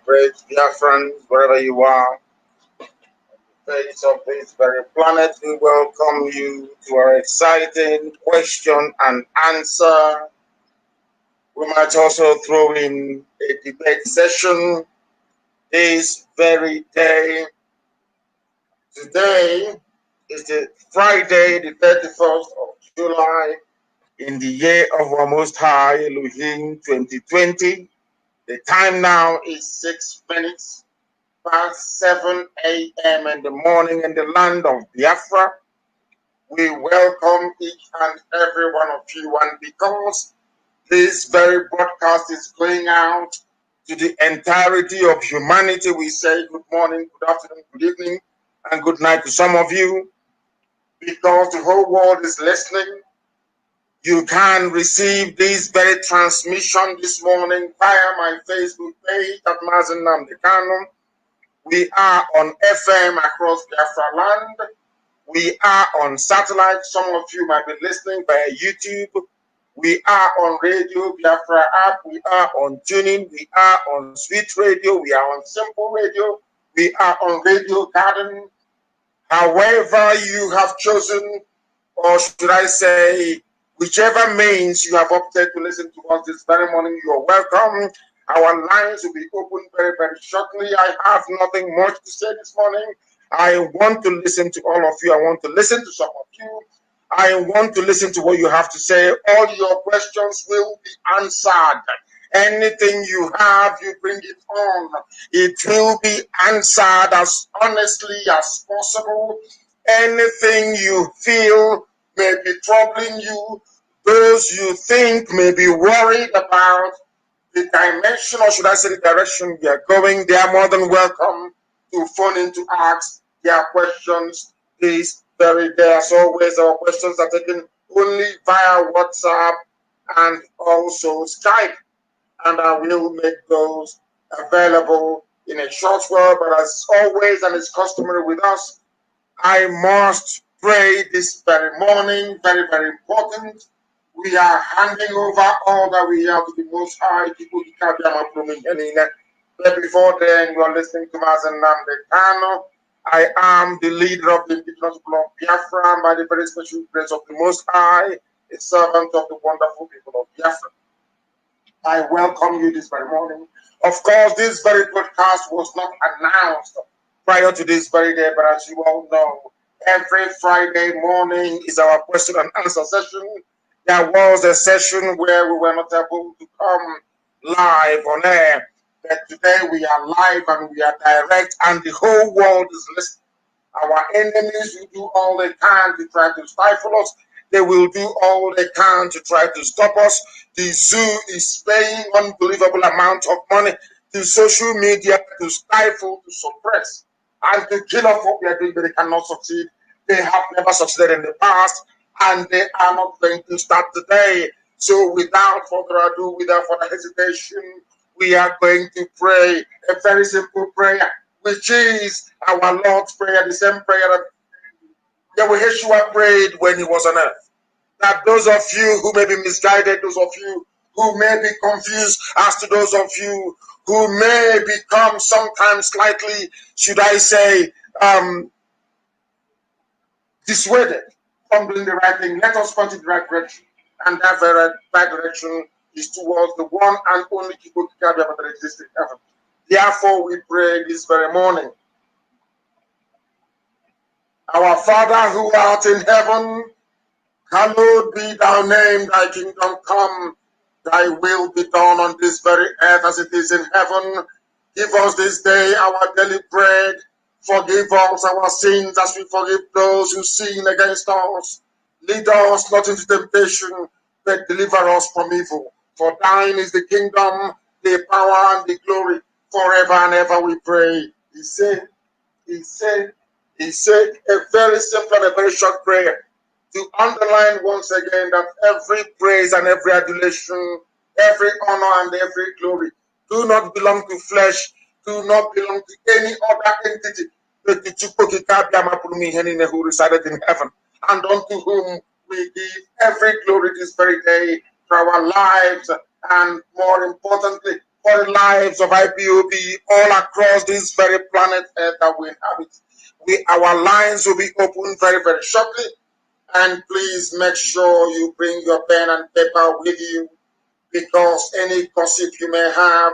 Great Biafrans, wherever you are, face of this very planet, we welcome you to our exciting question and answer. We might also throw in a debate session this very day. Today is the Friday, the 31st of July, in the year of our Most High Elohim 2020. The time now is 6 minutes past 7 a.m. in the morning in the land of Biafra. We welcome each and every one of you, and because this very broadcast is going out to the entirety of humanity, we say good morning, good afternoon, good evening, and good night to some of you. Because the whole world is listening, you can receive this very transmission this morning via my Facebook page at Mazi Nnamdi Kanu. We are on FM across Biafra land. We are on satellite. Some of you might be listening via YouTube. We are on Radio Biafra app. We are on Tuning. We are on Sweet Radio. We are on Simple Radio. We are on Radio Garden. However you have chosen, or should I say, whichever means you have opted to listen to us this very morning, you are welcome. Our lines will be open very, very shortly. I have nothing much to say this morning. I want to listen to all of you. I want to listen to some of you. I want to listen to what you have to say. All your questions will be answered. Anything you have, you bring it on. It will be answered as honestly as possible. Anything you feel may be troubling you, those you think may be worried about the dimension, or should I say the direction we are going, they are more than welcome to phone in to ask their questions this very day. As always, our questions are taken only via WhatsApp and also Skype, and I will make those available in a short while. But as always, and it's customary with us, I must pray this very morning, very, very important. We are handing over all that we have to the Most High. But before then, you are listening to Mazi Nnamdi Kanu. I am the leader of the indigenous people of Biafra, and by the very special grace of the Most High, a servant of the wonderful people of Biafra. I welcome you this very morning. Of course, this very broadcast was not announced prior to this very day, but as you all know, every Friday morning is our question and answer session. There was a session where we were not able to come live on air, but today we are live and we are direct, and the whole world is listening. Our enemies will do all they can to try to stifle us. They will do all they can to try to stop us. The zoo is paying unbelievable amount of money to social media to stifle, to suppress, and to kill off what we are doing, but they cannot succeed. They have never succeeded in the past, and they are not going to start today. So without further ado, without further hesitation, we are going to pray a very simple prayer, which is our Lord's Prayer, the same prayer that Yeshua prayed when he was on earth. That those of you who may be misguided, those of you who may be confused, as to those of you who may become sometimes slightly, should I say, dissuaded from doing the right thing, let us point in the right direction. And that very right direction is towards the one and only Kiko Kikabia that exists in heaven. Therefore, we pray this very morning. Our Father who art in heaven, hallowed be thy name, thy kingdom come, thy will be done on this very earth as it is in heaven. Give us this day our daily bread. Forgive us our sins as we forgive those who sin against us. Lead us not into temptation, but deliver us from evil. For thine is the kingdom, the power, and the glory, forever and ever we pray. He said, a very simple and a very short prayer to underline once again that every praise and every adulation, every honor and every glory do not belong to flesh, do not belong to any other entity, but to Chukwokika who resided in heaven, and unto whom we give every glory this very day for our lives, and more importantly, for the lives of IPOB all across this very planet Earth that we inhabit. Our lines will be open very, very shortly. And please make sure you bring your pen and paper with you, because any gossip you may have,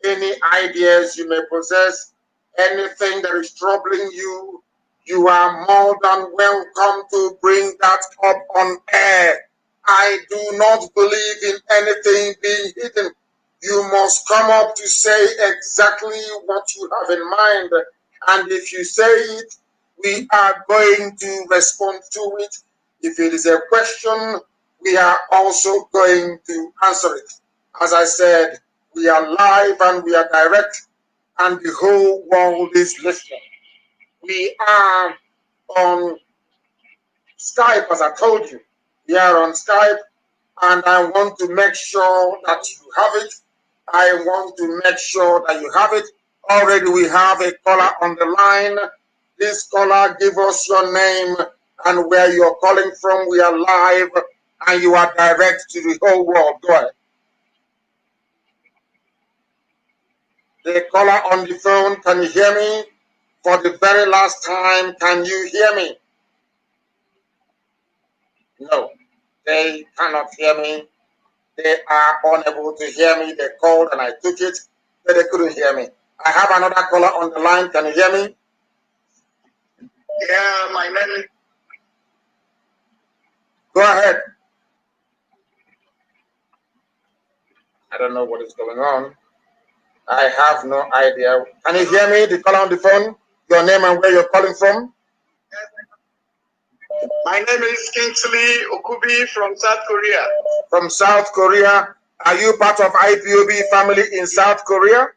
any ideas you may possess, anything that is troubling you, you are more than welcome to bring that up on air. I do not believe in anything being hidden. You must come up to say exactly what you have in mind. And if you say it, we are going to respond to it. If it is a question, we are also going to answer it. As I said, we are live and we are direct, and the whole world is listening. We are on Skype, as I told you. We are on Skype, and I want to make sure that you have it. I want to make sure that you have it. Already we have a caller on the line. This caller, give us your name and where you're calling from. We are live, and you are direct to the whole world. Go ahead. The caller on the phone, can you hear me? For the very last time, can you hear me? No, they cannot hear me. They are unable to hear me. They called and I took it, but they couldn't hear me. I have another caller on the line. Can you hear me? Yeah, my name is... Go ahead. I don't know what is going on. I have no idea. Can you hear me? The caller on the phone, your name and where you're calling from? My name is Kingsley Okubi from South Korea. From South Korea. Are you part of IPOB family in South Korea?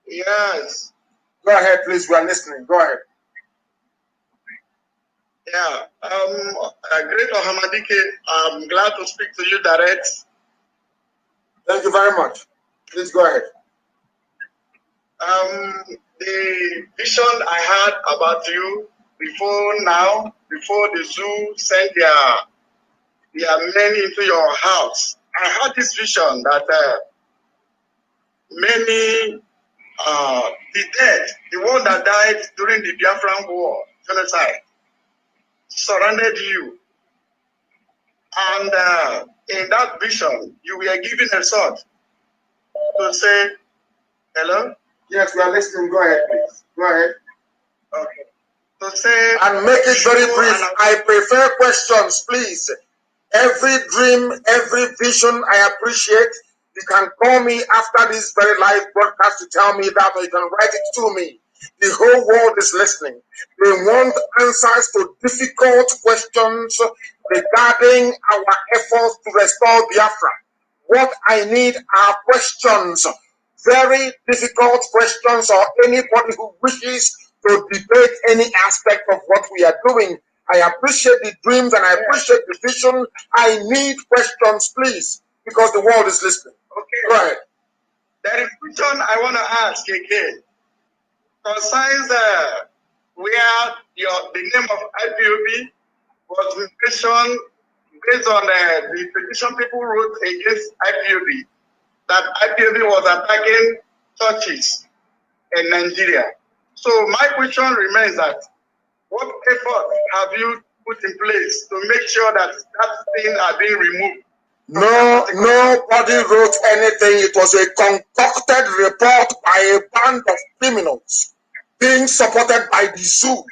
Yes. Go ahead, please. We are listening. Go ahead. Yeah. Great Ohamadike, I'm glad to speak to you direct. Thank you very much. Please go ahead. The vision I had about you before the zoo sent their men into your house, I had this vision that many, the dead, the one that died during the Biafran war, genocide, surrounded you. And in that vision, you were given a sword to say, hello? Yes, we are listening. Go ahead, please. Go ahead. Okay. To say... And make it very brief. I prefer questions, please. Every dream, every vision, I appreciate. You can call me after this very live broadcast to tell me that, or you can write it to me. The whole world is listening. They want answers to difficult questions regarding our efforts to restore Biafra. What I need are questions, very difficult questions, or anybody who wishes to debate any aspect of what we are doing. I appreciate the dreams and I appreciate the vision. I need questions, please, because the world is listening. Okay. Go ahead. There is a question I want to ask again. Concerns where the name of IPOB was mentioned based on the petition people wrote against IPOB, that IPOB was attacking churches in Nigeria. So my question remains that what effort have you put in place to make sure that thing are being removed? Nobody wrote anything. It was a concocted report by a band of criminals being supported by the zoo.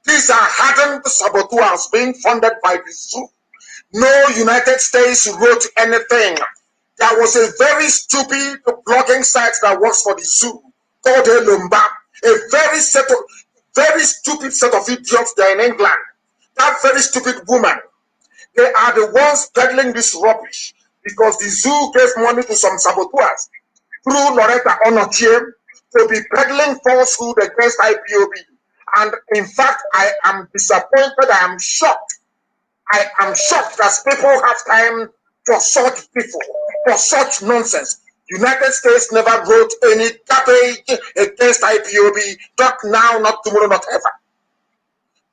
These are hardened saboteurs being funded by the zoo. No United States wrote anything. There was a very stupid blogging site that works for the zoo called Lumba. A very stupid set of idiots there in England. That very stupid woman. They are the ones peddling this rubbish because the zoo gave money to some saboteurs through Loretta Onochie to be peddling falsehood against IPOB. And in fact, I am disappointed. I am shocked. I am shocked that people have time for such people, for such nonsense. United States never wrote any garbage against IPOB. Not now, not tomorrow, not ever.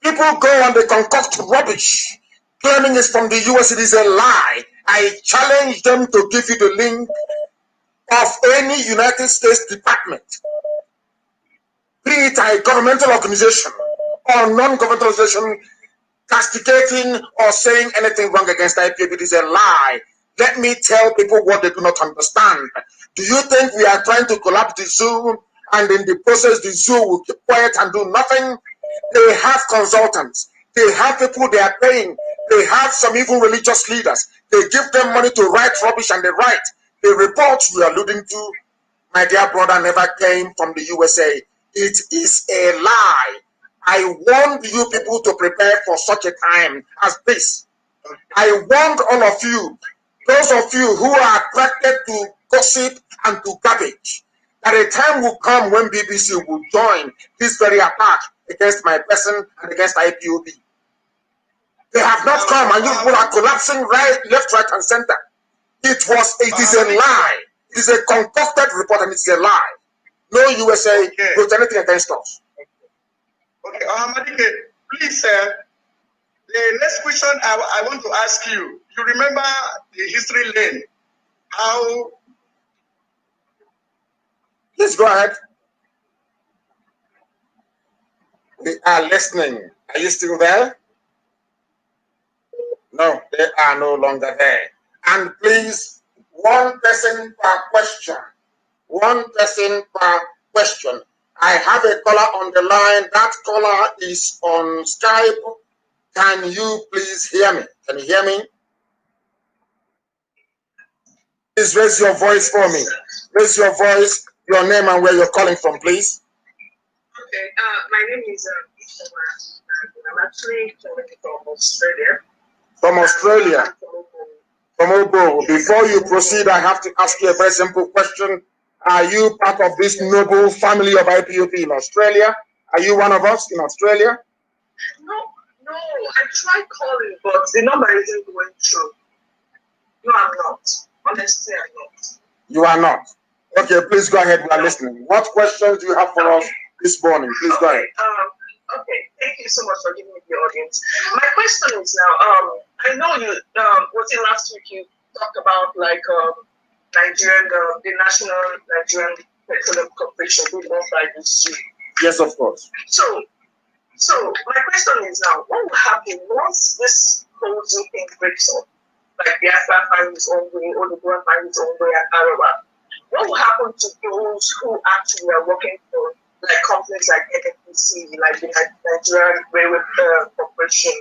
People go and they concoct rubbish. claiming it's from the US. It is a lie. I challenge them to give you the link of any United States department, be it a governmental organization or non-governmental organization, castigating or saying anything wrong against IPOB. It is a lie. Let me tell people what they do not understand. Do you think we are trying to collapse the zoo, and in the process the zoo will keep quiet and do nothing? They have consultants. They have people they are paying. They have some even religious leaders. They give them money to write rubbish, and they write. The reports we are alluding to, my dear brother, never came from the USA. It is a lie. I want you people to prepare for such a time as this. I want all of you, those of you who are attracted to gossip and to garbage, that a time will come when BBC will join this very attack against my person and against IPOB. They have not come, and you people are collapsing right, left, right, and center. It is a lie. It is a concocted report, and it's a lie. No USA wrote anything against us. Okay, Madike, please, the next question I want to ask you. You remember the history lane? How? Please go ahead. We are listening. Are you still there? No, they are no longer there. And please, one person per question. One person per question. I have a caller on the line. That caller is on Skype. Can you please hear me? Can you hear me? Please raise your voice for me. Raise your voice, your name, and where you're calling from, please. Okay, my name is Ipob. I'm actually calling from Australia. From Australia? From Obo. Before you proceed, I have to ask you a very simple question. Are you part of this noble family of IPOB in Australia? Are you one of us in Australia? No, I tried calling, but the number isn't going through. No, I'm not. Honestly, I'm not. You are not? Okay, please go ahead. We are listening. What questions do you have for us this morning? Please go ahead. Okay, thank you so much for giving me the audience. My question is now, I know you, was it last week you talked about like Nigerian, the National Nigerian Petroleum Corporation being owned by the zoo. Yes, of course. So my question is now, what will happen once this whole zoo thing breaks up? Like Biafra finds its own way, or the Oduduwa finds its own way at Arawa. What will happen to those who actually are working for like companies like NNPC, like the Nigerian Railway Corporation,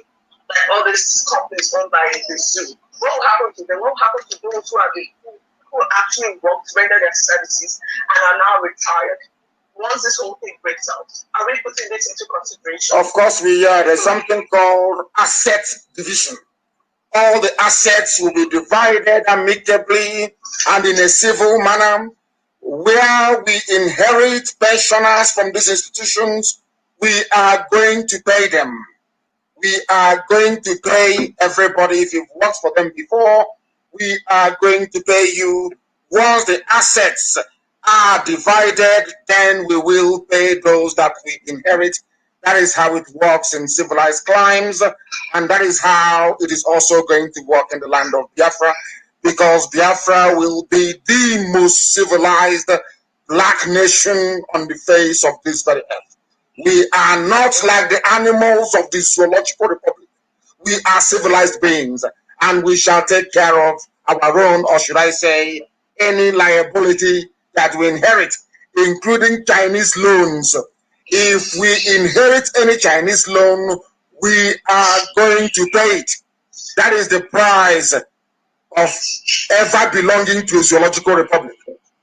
like all these companies owned by the zoo? What will happen to them? What will happen to those who actually worked, render their services, and are now retired? Once this whole thing breaks out, are we putting this into consideration? Of course we are. There's something called asset division. All the assets will be divided amicably and in a civil manner. Where we inherit pensioners from these institutions, we are going to pay them. We are going to pay everybody. If you've worked for them before, we are going to pay you. Once the assets are divided, then we will pay those that we inherit. That is how it works in civilized climes, and that is how it is also going to work in the land of Biafra, because Biafra will be the most civilized black nation on the face of this very earth. We are not like the animals of the zoological republic. We are civilized beings, and we shall take care of our own, or should I say, any liability that we inherit, including Chinese loans. If we inherit any Chinese loan, we are going to pay it. That is the price of ever belonging to a zoological republic.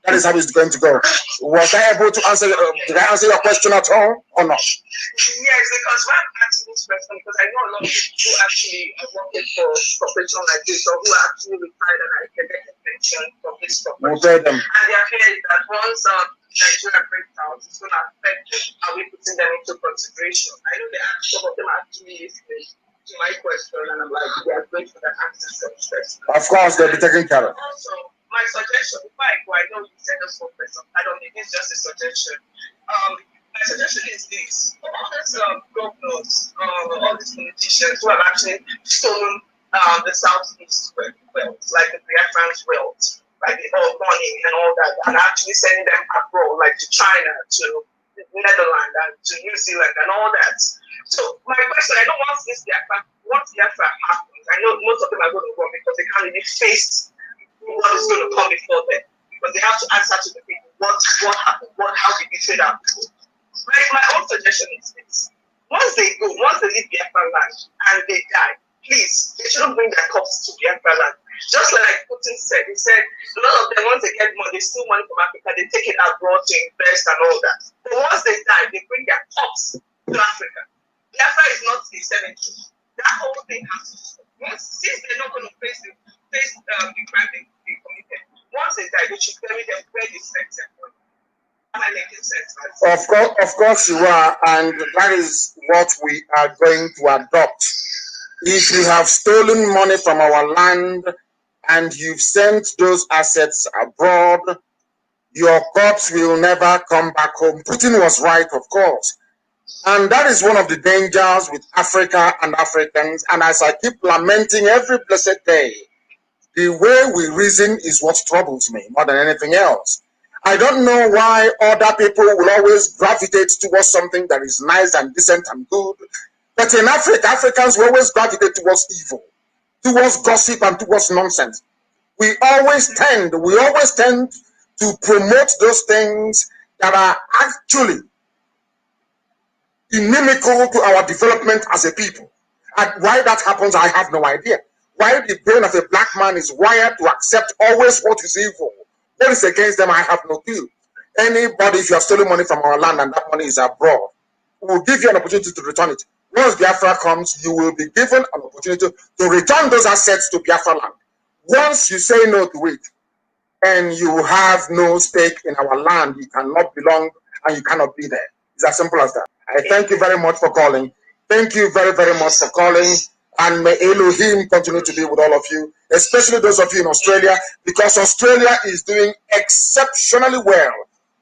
That is how it's going to go. Was I able to answer? Did I answer your question at all or not? Yes, because when I'm asking this question, because I know a lot of people who actually are working for corporation like this, or who are actually retired and are getting a pension from this corporation. We'll pay them. And their fear is that once Nigeria breaks out, it's going to affect them. Are we putting them into consideration? I know some of them are actually listening to my question, and I'm like, they are grateful that answers some stress. Of course, they'll be taken care of. Also, my suggestion, before I go, I know you said this one person. I don't think it's just a suggestion. My suggestion is this: all these governors, all these politicians who have actually stolen the Southeast wealth, like the Biafran's wealth, like the oil money and all that, and actually sending them abroad, like to China, to the Netherlands, and to New Zealand, and all that. So my question: I know once Biafra happens, I know most of them are going to run because they can't really face what is going to come before them, because they have to answer to the people what happened, how did we trade our people. My own suggestion is this: once they leave Biafra land and they die, please, they shouldn't bring their corpses to Biafra land. Just like Putin said, he said a lot of them, once they get money, they steal money from Africa, they take it abroad to invest and all that. But once they die, they bring their corpse to Africa. Biafra is not a cemetery. That whole thing has to stop. Since they're not going to face the crime they committed, once they die, they should bury them where they spent their money. Of course you are, and that is what we are going to adopt. If you have stolen money from our land and you've sent those assets abroad, your corpse will never come back home. Putin was right, of course. And that is one of the dangers with Africa and Africans. And as I keep lamenting every blessed day, the way we reason is what troubles me more than anything else. I don't know why other people will always gravitate towards something that is nice and decent and good. But in Africa, Africans will always gravitate towards evil, towards gossip and towards nonsense. We always tend to promote those things that are actually inimical to our development as a people. And why that happens, I have no idea. Why the brain of a black man is wired to accept always what is evil. What is against them, I have no clue. Anybody, if you have stolen money from our land and that money is abroad, we will give you an opportunity to return it. Once Biafra comes, you will be given an opportunity to return those assets to Biafra land. Once you say no to it, and you have no stake in our land, you cannot belong and you cannot be there. It's as simple as that. I thank you very much for calling. Thank you very, very much for calling. And may Elohim continue to be with all of you, especially those of you in Australia, because Australia is doing exceptionally well.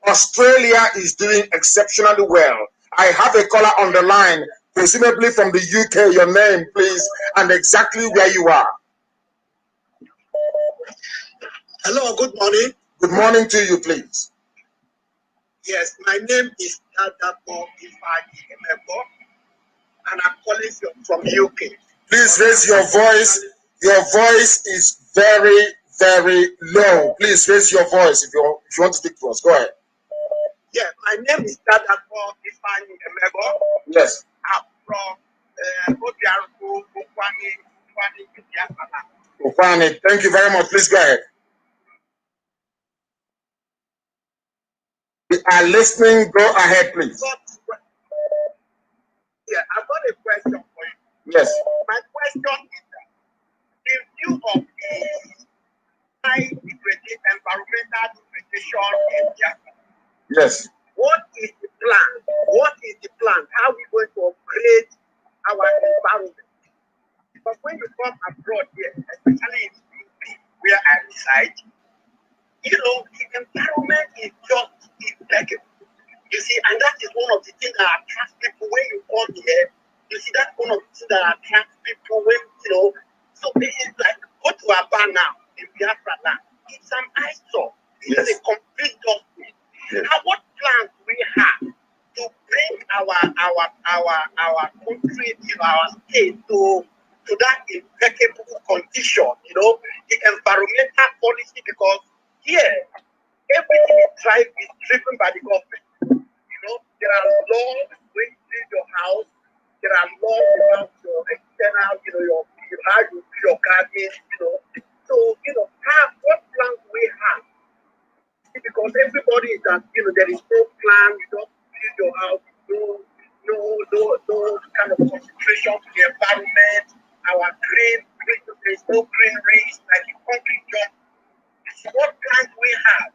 Australia is doing exceptionally well. I have a caller on the line, presumably from the UK. Your name, please, and exactly where you are. Hello, good morning. Good morning to you, please. Yes, my name is Nnamdi Kanu, and I'm calling from UK. Please raise your voice. Your voice is very, very low. Please raise your voice if you want to speak to us. Go ahead. Yeah, my name is Nnamdi Kanu. Yes. I'm from Biafra. Thank you very much. Please go ahead. We are listening. Go ahead, please. Yeah, I've got a question for you. Yes. My question is that in view of the high environmental degradation in Biafra, yes, what is the plan? What is the plan? How are we going to upgrade our environment? Because when you come abroad here, especially in UK, where I reside, you know, the environment is just impeccable. You see, and that is one of the things that attracts people when you come here. You see, that's one of the things that attracts people when, you know, so it's like, go to Aba now, in Biafra land. It's an eyesore. It's a complete dustbin. Yes. Now, what plans do we have to bring our country, you know, our state to that impeccable condition, you know, the environmental policy, because here, everything is driven by the government. You know, there are laws when you leave your house. There are laws about your external, you know, how you do your gardening, you know. So, you know, what plans do we have? Because everybody is that, you know, there is no plan. You don't build your house. No kind of concentration to the environment. Our there is no greenery. Like a concrete jungle. What plans do we have?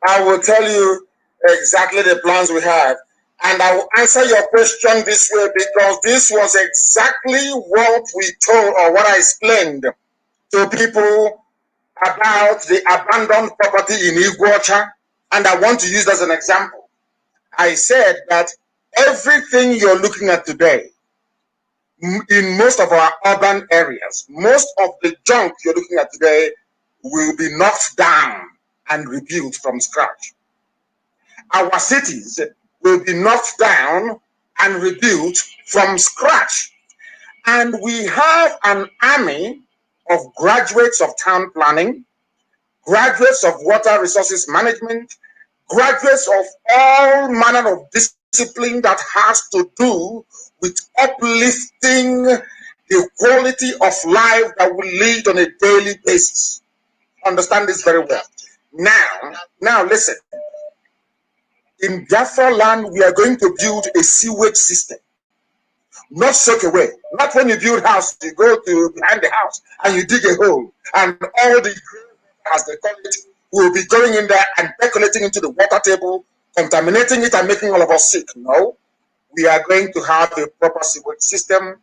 I will tell you exactly the plans we have. And I will answer your question this way because this was exactly what we told or what I explained to people about the abandoned property in Iguacha. And I want to use that as an example. I said that everything you're looking at today, in most of our urban areas, most of the junk you're looking at today will be knocked down and rebuilt from scratch. Our cities will be knocked down and rebuilt from scratch. And we have an army of graduates of town planning, graduates of water resources management, graduates of all manner of discipline that has to do with uplifting the quality of life that we lead on a daily basis. Understand this very well. Now listen. In Biafra land, we are going to build a sewage system. Not soak away. Not when you build house, you go to behind the house and you dig a hole, and all the, as they call it, will be going in there and percolating into the water table, contaminating it and making all of us sick. No, we are going to have a proper sewage system.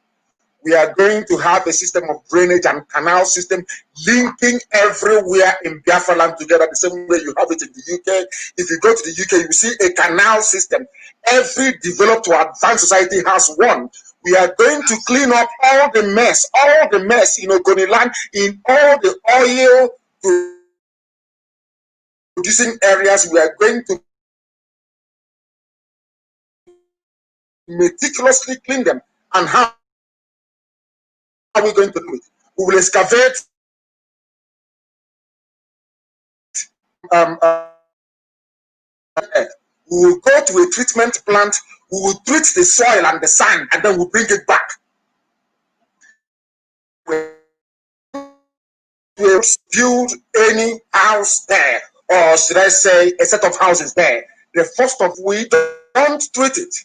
We are going to have a system of drainage and canal system linking everywhere in Biafra land together the same way you have it in the UK. If you go to the UK, you see a canal system. Every developed or advanced society has one. We are going to clean up all the mess in Ogoni land, in all the oil producing areas. We are going to meticulously clean them. And how are we going to do it? We will excavate we will go to a treatment plant, we will treat the soil and the sand, and then we'll bring it back. We'll build any house there, or should I say a set of houses there. The first of we don't treat it.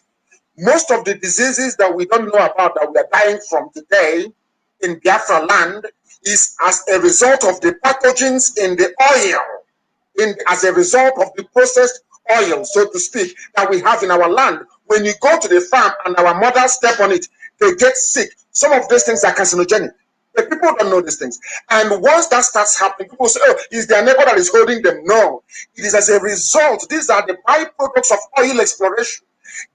Most of the diseases that we don't know about that we are dying from today in Biafra land is as a result of the pathogens in the oil, as a result of the processed oil, so to speak, that we have in our land. When you go to the farm and our mothers step on it, they get sick. Some of these things are carcinogenic. But people don't know these things. And once that starts happening, people say, oh, is their neighbor that is holding them? No. It is as a result. These are the byproducts of oil exploration.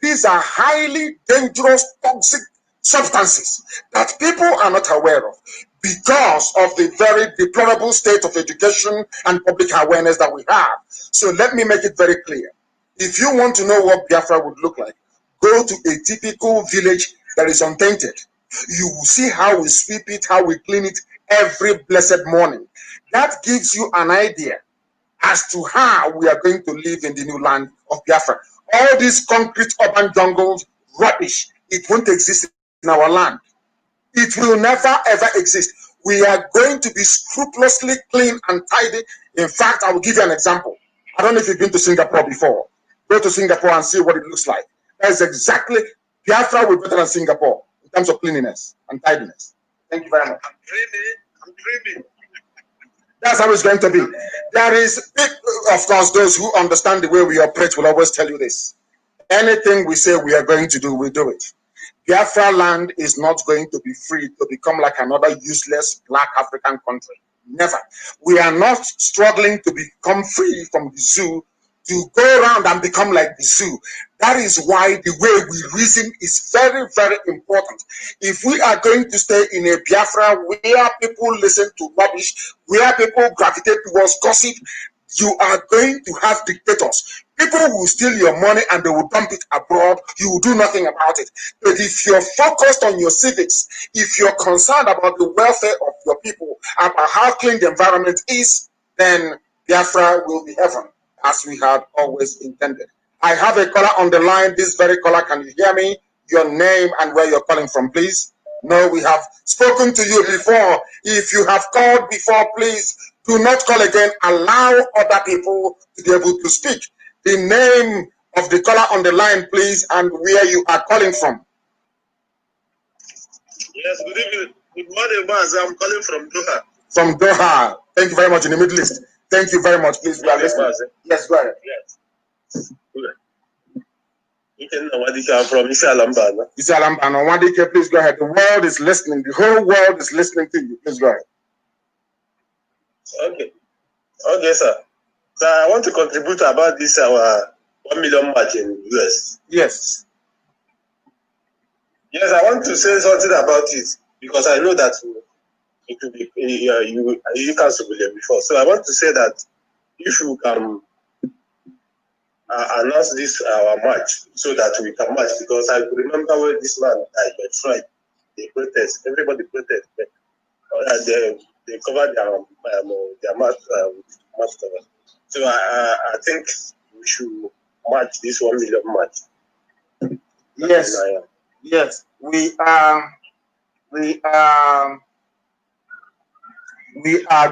These are highly dangerous, toxic substances that people are not aware of because of the very deplorable state of education and public awareness that we have. So let me make it very clear. If you want to know what Biafra would look like, go to a typical village that is untainted. You will see how we sweep it, how we clean it every blessed morning. That gives you an idea as to how we are going to live in the new land of Biafra. All these concrete urban jungles, rubbish, it won't exist in our land. It will never ever exist. We are going to be scrupulously clean and tidy. In fact, I will give you an example. I don't know if you've been to Singapore before. Go to Singapore and see what it looks like. That's exactly, Biafra will be better than Singapore in terms of cleanliness and tidiness. Thank you very much. I'm dreaming. That's how it's going to be. There is, of course, those who understand the way we operate will always tell you this. Anything we say we are going to do, we do it. Biafra land is not going to be free to become like another useless black African country. Never. We are not struggling to become free from the zoo to go around and become like the zoo. That is why the way we reason is very, very important. If we are going to stay in a Biafra where people listen to rubbish, where people gravitate towards gossip, you are going to have dictators. People will steal your money and they will dump it abroad. You will do nothing about it. But if you're focused on your civics, if you're concerned about the welfare of your people, about how clean the environment is, then Biafra will be heaven, as we had always intended. I have a caller on the line. This very caller, can you hear me? Your name and where you're calling from, please. No, we have spoken to you before. If you have called before, please do not call again. Allow other people to be able to speak. The name of the caller on the line, please, and where you are calling from. Yes, good evening. Good morning, Mazi. I'm calling from Doha. From Doha. Thank you very much, in the Middle East. Thank you very much. Please, we are listening. Yes, go ahead. Yes. You can know what I'm from Isalambana. Isalambana. Wadike, please go ahead. The world is listening. The whole world is listening to you. Please go ahead. Okay. Okay, sir. So I want to contribute about this our 1 million march in US. Yes. Yes, I want to say something about it because I know that it will be you can't believe before. So I want to say that if you can announce this our march so that we can march, because I remember when this man died, my tribe, they protest, everybody protest. They covered their mouth with cover. So I think we should march this 1 million march. Yes, yes, we are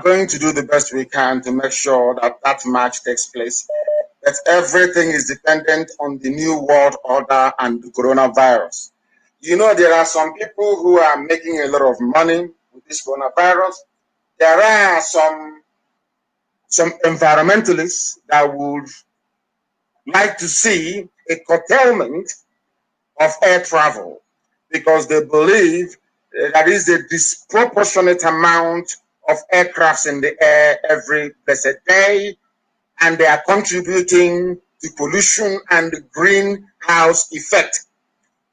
going to do the best we can to make sure that that march takes place. But everything is dependent on the new world order and the coronavirus. You know, there are some people who are making a lot of money with this coronavirus. There are some environmentalists that would like to see a curtailment of air travel because they believe there is a disproportionate amount of aircrafts in the air every blessed day, and they are contributing to pollution and the greenhouse effect.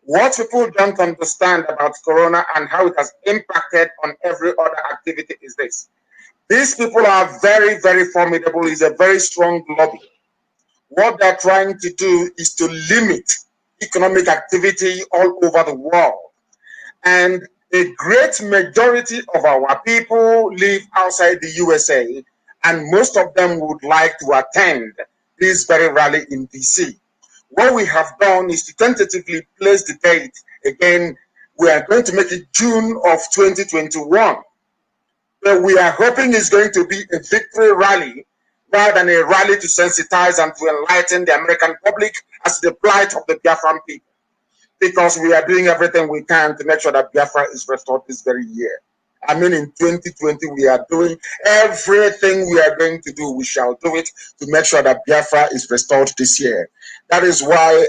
What people don't understand about corona and how it has impacted on every other activity is this. These people are very, very formidable. It's a very strong lobby. What they're trying to do is to limit economic activity all over the world. And a great majority of our people live outside the USA, and most of them would like to attend this very rally in DC. What we have done is to tentatively place the date. Again, we are going to make it June of 2021. But we are hoping it's going to be a victory rally rather than a rally to sensitize and to enlighten the American public as to the plight of the Biafran people. Because we are doing everything we can to make sure that Biafra is restored this very year. I mean, in 2020, we are doing everything we are going to do. We shall do it to make sure that Biafra is restored this year. That is why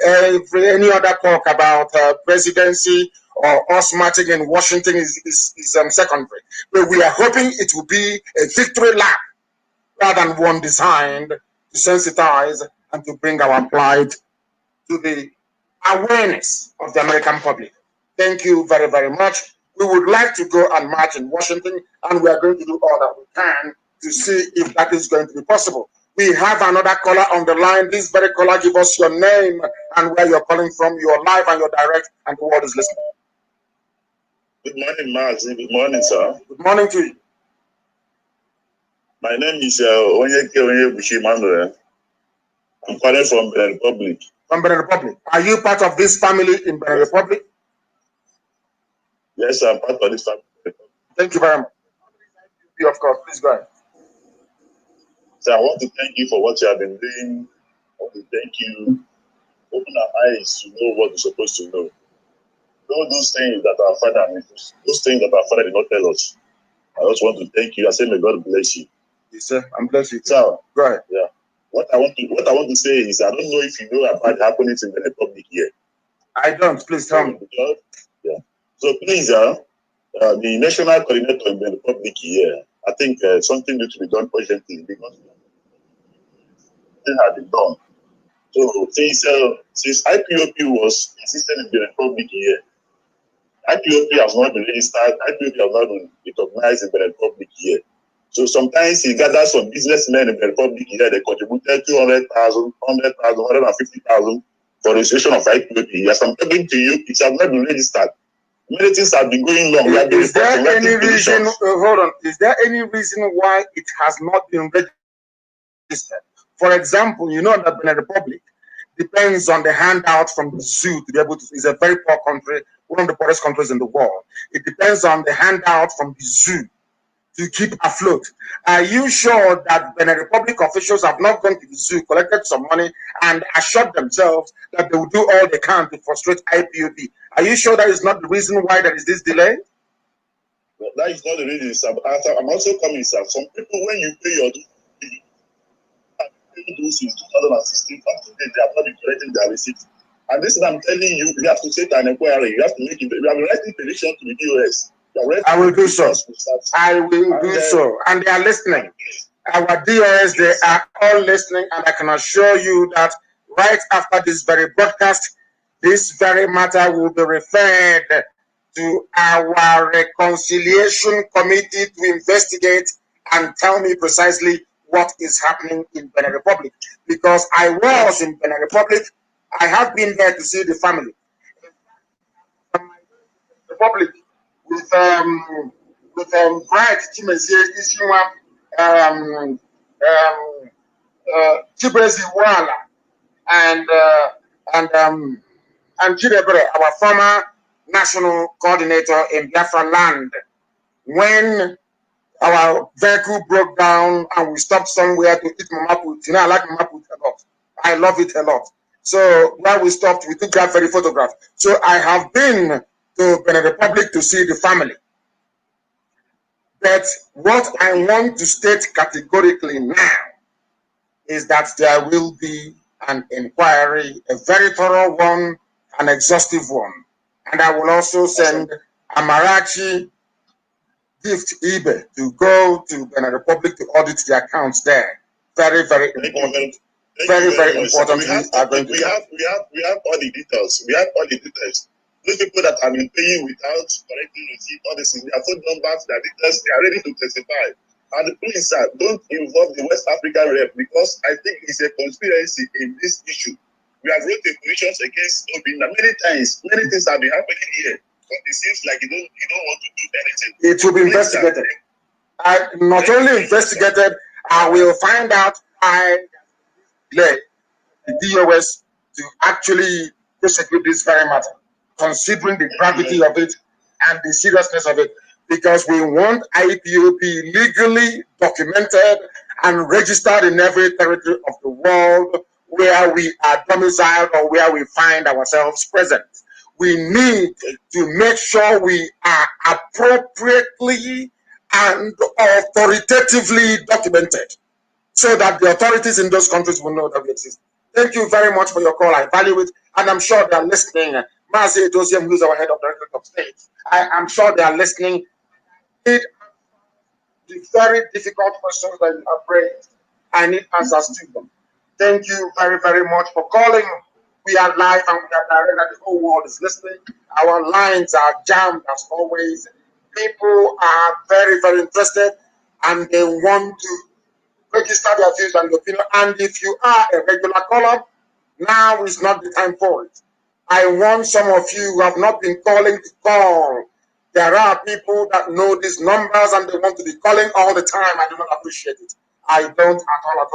any other talk about presidency or us marching in Washington is secondary. But we are hoping it will be a victory lap rather than one designed to sensitize and to bring our plight to the awareness of the American public. Thank you very, very much. We would like to go and march in Washington, and we are going to do all that we can to see if that is going to be possible. We have another caller on the line. This very caller, give us your name and where you're calling from, your live and your direct, and the world is listening. Good morning, Mazi. Good morning, sir. Good morning to you. My name is Onyeke Bushimano. I'm calling from Benin Republic. From Benin Republic. Are you part of this family in Benin Republic? Yes, I'm part of this family. Thank you very much. You, of course. Please go ahead. So I want to thank you for what you have been doing. I want to thank you. Open our eyes to know what we're supposed to know. All those things that our father, those things that our father did not tell us. I just want to thank you. I say, may God bless you. Yes, sir. I'm blessed you. So, go ahead. Yeah. What I want to say is, I don't know if you know about happenings in the Republic here. I don't. Please tell me. Yeah. So please, the national coordinator in the Republic here, I think something needs to be done urgently because it has been done. So since IPOP was existing in the Republic here, IPOP has not been registered, IPOP has not been recognized in the Republic here. So sometimes he gathers some businessmen in the Republic here, they contributed 200,000, 100,000, 150,000 for registration of IPOP. As I'm talking to you, it has not been registered. Many things have been going on. Is there any reason, hold on, is there any reason why it has not been registered? For example, you know that Benin Republic depends on the handout from the zoo to be able to, it's a very poor country, one of the poorest countries in the world. It depends on the handout from the zoo to keep afloat. Are you sure that Benin Republic officials have not gone to the zoo, collected some money, and assured themselves that they will do all they can to frustrate IPOP? Are you sure that is not the reason why there is this delay? Well, that is not the reason, sir. I'm also coming, sir. Some people, when you pay your dues since 2016, up to date, they have not been collecting their receipts. And this is I'm telling you, you have to set an inquiry. You have to make it. You have been writing petition to the DOS. I will do so. I will do so. And they are listening. Our DOS, they are all listening, and I can assure you that right after this very broadcast, this very matter will be referred to our reconciliation committee to investigate and tell me precisely what is happening in Benin Republic. Because I was in Benin Republic, I have been there to see the family. Republic with Bright Chimezie Isiwa, Chibrezi Wala, and Chidebre, our former national coordinator in Biafra land. When our vehicle broke down and we stopped somewhere to eat mama put, I like mama put a lot. I love it a lot. So while we stopped, we took that very photograph. So I have been to Benin Republic to see the family. But what I want to state categorically now is that there will be an inquiry, a very thorough one, an exhaustive one. And I will also send Amarachi Gift Ibe to go to Benin Republic to audit the accounts there. Very, very important. Very important. We have all the details. We have all the details. Those people that have been paying without correcting receipt, all this, their phone numbers, their details, they are ready to testify. And please, sir, don't involve the West African rep because I think it's a conspiracy in this issue. We have wrote petitions against Obina many times. Many things have been happening here, but it seems like you don't want to do anything. It will be investigated. Not only investigated, I will find out why the DOS to actually prosecute this very matter, considering the gravity of it and the seriousness of it, because we want IPOB legally documented and registered in every territory of the world where we are domiciled or where we find ourselves present. We need to make sure we are appropriately and authoritatively documented so that the authorities in those countries will know that we exist. Thank you very much for your call. I value it, and I'm sure they are listening. Mazi Nnamdi, who is our head of directorate of state, I am sure they are listening. The very difficult questions that you have raised, I need answers to them. Thank you very, very much for calling. We are live and we are direct, and the whole world is listening. Our lines are jammed as always. People are very, very interested, and they want to register their views and opinion. And if you are a regular caller, now is not the time for it. I want some of you who have not been calling to call. There are people that know these numbers and they want to be calling all the time. I do not appreciate it. I don't at all.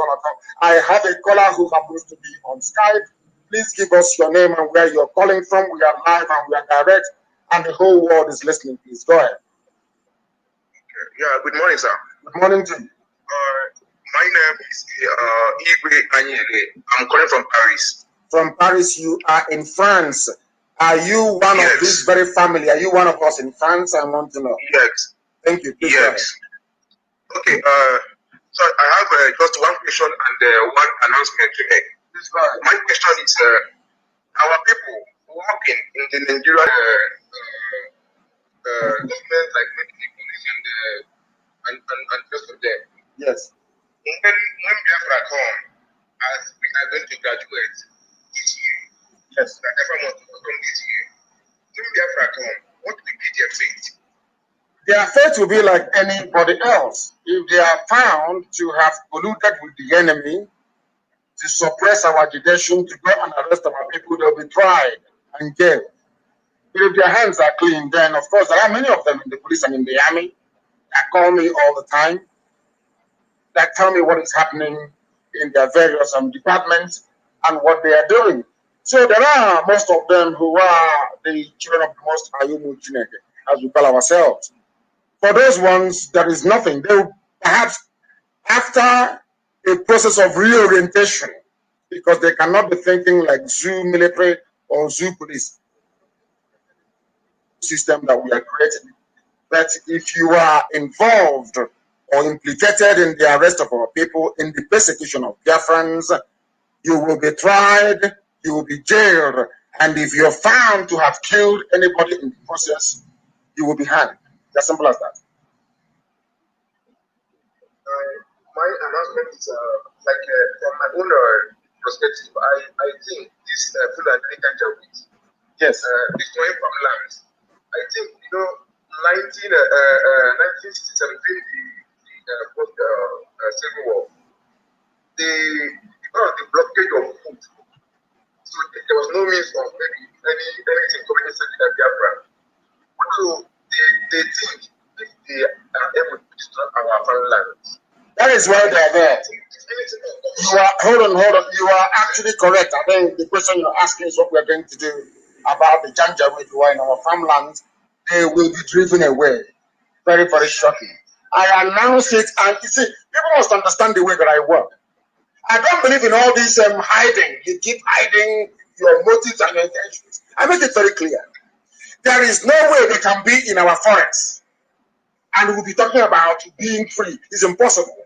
I have a caller who happens to be on Skype. Please give us your name and where you're calling from. We are live and we are direct, and the whole world is listening. Please go ahead. Okay. Yeah, good morning, sir. Good morning to you. My name is Igwe Anyele. I'm calling from Paris. From Paris, you are in France. Are you one of this very family? Are you one of us in France? I want to know. Yes. Thank you. Please yes. Okay. So I have just one question and one announcement to make. My question is, our people working in the Nigerian government, like military police and just of them. Yes. When Biafra come, as we are going to graduate this year, yes, that everyone wants to come this year. When Biafra come, what will be their fate? Their fate will be like anybody else. If they are found to have colluded with the enemy to suppress our agitation, to go and arrest our people, they'll be tried and jailed. But if their hands are clean, then of course there are many of them in the police and in the army that call me all the time, that tell me what is happening in their various departments and what they are doing. So there are most of them who are the children of the Most High, as we call ourselves. For those ones, there is nothing. They will perhaps, after a process of reorientation, because they cannot be thinking like zoo military or zoo police system that we are creating. But if you are involved or implicated in the arrest of our people, in the persecution of Biafrans, you will be tried, you will be jailed, and if you're found to have killed anybody in the process, you will be hanged. As simple as that. My announcement is from my own perspective, I think this Fulani Janjaweed, yes, destroying farmlands. I think 1967 during the Civil War, because of the blockage of food, so there was no means of maybe anything coming inside the Biafra. So they think if they are able to destroy our farmlands. That is why they are there. You are, hold on. You are actually correct. I think the question you're asking is what we are going to do about the Janjaweed who are in our farmlands. They will be driven away. Very, very shocking. I announce it, and you see, people must understand the way that I work. I don't believe in all this hiding. You keep hiding your motives and your intentions. I make it very clear. There is no way they can be in our forests, and we'll be talking about being free. It's impossible.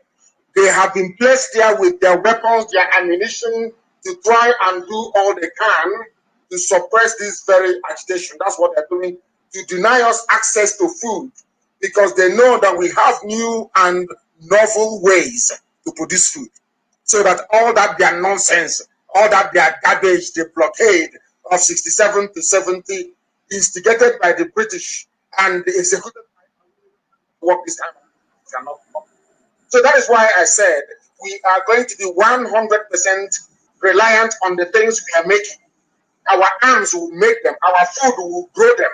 They have been placed there with their weapons, their ammunition, to try and do all they can to suppress this very agitation. That's what they're doing, to deny us access to food, because they know that we have new and novel ways to produce food. So that all that their nonsense, all that their garbage, the blockade of 67 to 70, instigated by the British and the executed work this time, cannot work. So that is why I said we are going to be 100% reliant on the things we are making. Our arms will make them. Our food will grow them.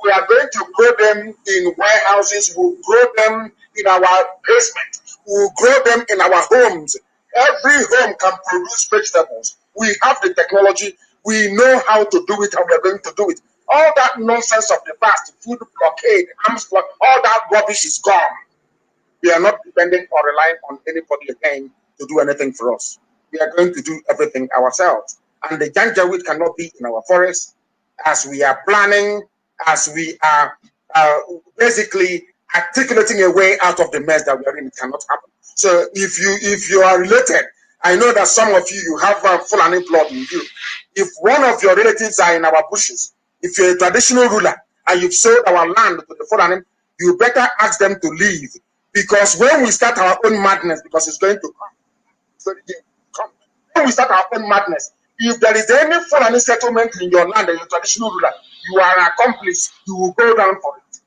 We are going to grow them in warehouses. We'll grow them in our basement. We'll grow them in our homes. Every home can produce vegetables. We have the technology. We know how to do it, and we are going to do it. All that nonsense of the past, food blockade, arms block, all that rubbish is gone. We are not depending or relying on anybody again to do anything for us. We are going to do everything ourselves. And the Janjaweed cannot be in our forest, as we are planning, as we are basically articulating a way out of the mess that we are in. It cannot happen. So if you are related, I know that some of you have Fulani blood in you. If one of your relatives are in our bushes, if you're a traditional ruler and you've sold our land to the Fulani, you better ask them to leave. Because when we start our own madness, because it's going to come, so when we start our own madness, if there is any Fulani settlement in your land and you're a traditional ruler, you are an accomplice, you will go down for it.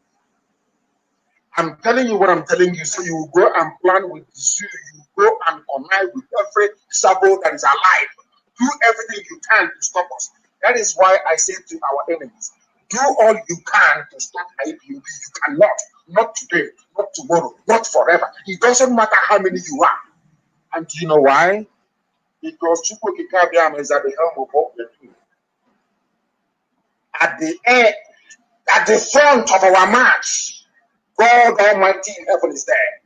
I'm telling you what I'm telling you, so you will go and plan with the zoo, you will go and connive with every sabo that is alive. Do everything you can to stop us. That is why I say to our enemies, do all you can to stop IPOB. You cannot. Not today, not tomorrow, not forever. It doesn't matter how many you are. And do you know why? Because Chukwu Kikabiam is at the helm of what we're doing. At the front of our march, God Almighty in heaven is there.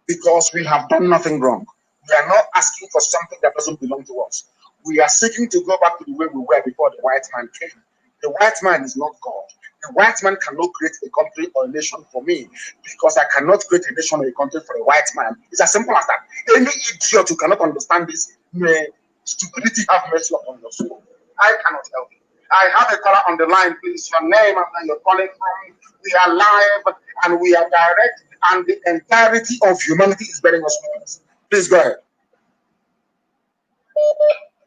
Because we have done nothing wrong. We are not asking for something that doesn't belong to us. We are seeking to go back to the way we were before the white man came. The white man is not God. The white man cannot create a country or a nation for me, because I cannot create a nation or a country for a white man. It's as simple as that. Any idiot who cannot understand this, may stupidity have mercy upon your soul. I cannot help you. I have a caller on the line, please. Your name and where you're calling from. We are live and we are direct, and the entirety of humanity is bearing us witness. Please go ahead.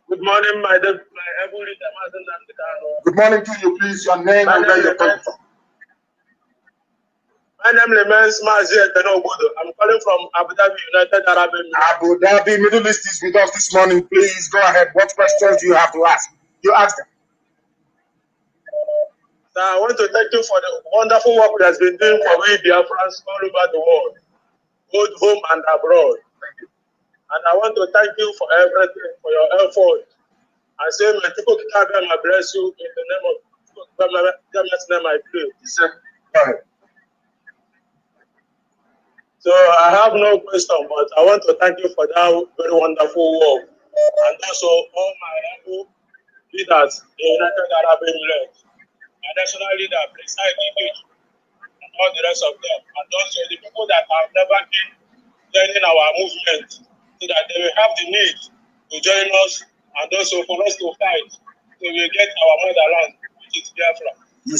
Good morning, my leader, Mazi Nnamdi Kanu. Good morning to you, please. Your name and where you're calling from. My name is Mazi Nnamdi Kanu. I'm calling from Abu Dhabi, United Arab Emirates. Abu Dhabi, Middle East is with us this morning. Please go ahead. What questions do you have to ask? You ask them. So I want to thank you for the wonderful work that has been doing for we Biafrans all over the world, both home and abroad. Thank you. And I want to thank you for everything, for your effort. I say, may people I bless you in the name of God's name I pray. Yes, sir. Go ahead. So I have no question, but I want to thank you for that very wonderful work. And also all my able leaders in United Arab Emirates, my national leader, President Ipob, and all the rest of them. And also the people that have never been joining our movement, so that they will have the need to join us, and also for us to fight, so we get our motherland, which is Biafra. He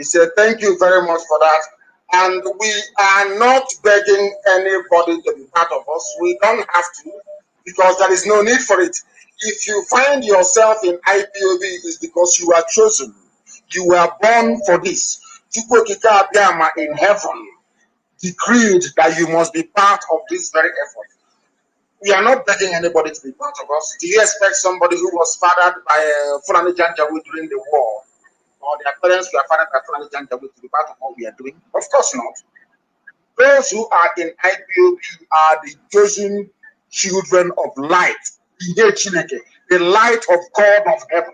said, thank you very much for that. And we are not begging anybody to be part of us. We don't have to. because there is no need for it. If you find yourself in IPOB, it's because you are chosen. You were born for this. Chukwokika Abiyama in heaven decreed that you must be part of this very effort. We are not begging anybody to be part of us. Do you expect somebody who was fathered by Fulani Janjaweed during the war, or their parents were fathered by Fulani Janjaweed to be part of what we are doing? Of course not. Those who are in IPOB are the chosen children of light, the light of God of heaven.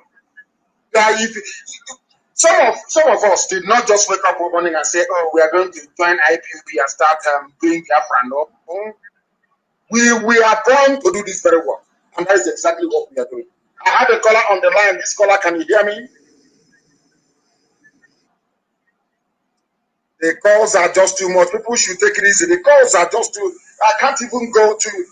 Some of us did not just wake up one morning and say, "Oh, we are going to join IPOB and start doing Biafra." No, we are born to do this very work, and that is exactly what we are doing. I have a caller on the line. This caller, can you hear me? The calls are just too much. People should take it easy. The calls are just too. I can't even go to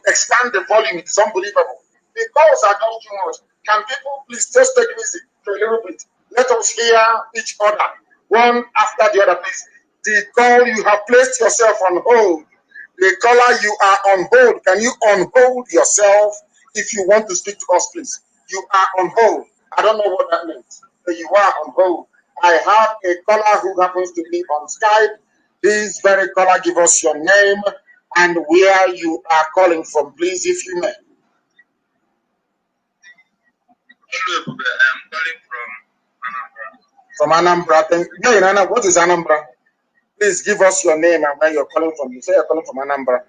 expand the volume. It's unbelievable. The calls are just too much. Can people please just take it easy for a little bit? Let us hear each other, one after the other, please. The call, you have placed yourself on hold. The caller, you are on hold. Can you unhold yourself if you want to speak to us, please? You are on hold. I don't know what that means, but you are on hold. I have a caller who happens to be on Skype. This very caller, give us your name and where you are calling from, please, if you may. Hello, I'm calling from Anambra. From Anambra. Hey, Nana, what is Anambra? Please give us your name and where you're calling from. You say you're calling from Anambra.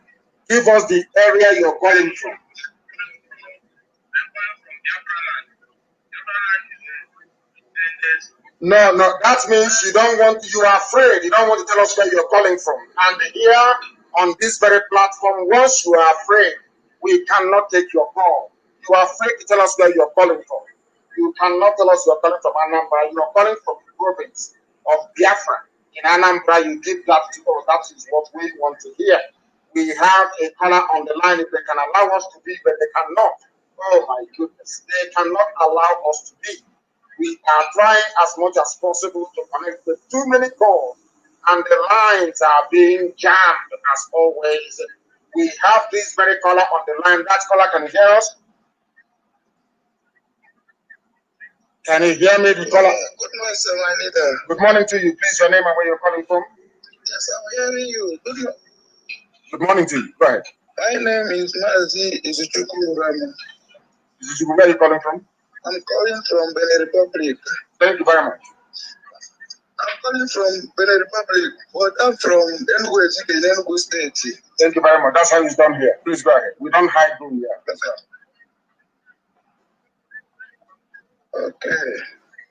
Give us the area you're calling from. I'm calling from Biafra land. Biafra land is No, that means you are afraid. You don't want to tell us where you're calling from. And here on this very platform, once you are afraid, we cannot take your call. You are afraid to tell us where you're calling from. You cannot tell us you're calling from Anambra. You are calling from the province of Biafra. In Anambra, you give that to us. That is what we want to hear. We have a caller on the line. If they can allow us to be, but they cannot. Oh my goodness. They cannot allow us to be. We are trying as much as possible to connect with too many calls, and the lines are being jammed as always. We have this very caller on the line. That caller, can you hear us? Can you hear me, the caller? good morning, sir. My leader. Good morning to you. Please, your name and where you're calling from. Yes, I'm hearing you. Good morning to you. Go ahead. My name is Mazi Nnamdi. Where are you calling from? I'm calling from Benin Republic. Thank you very much. I'm calling from Benin Republic, but I'm from Enugu State. Thank you very much. That's how it's done here. Please go ahead. We don't hide room here. Okay.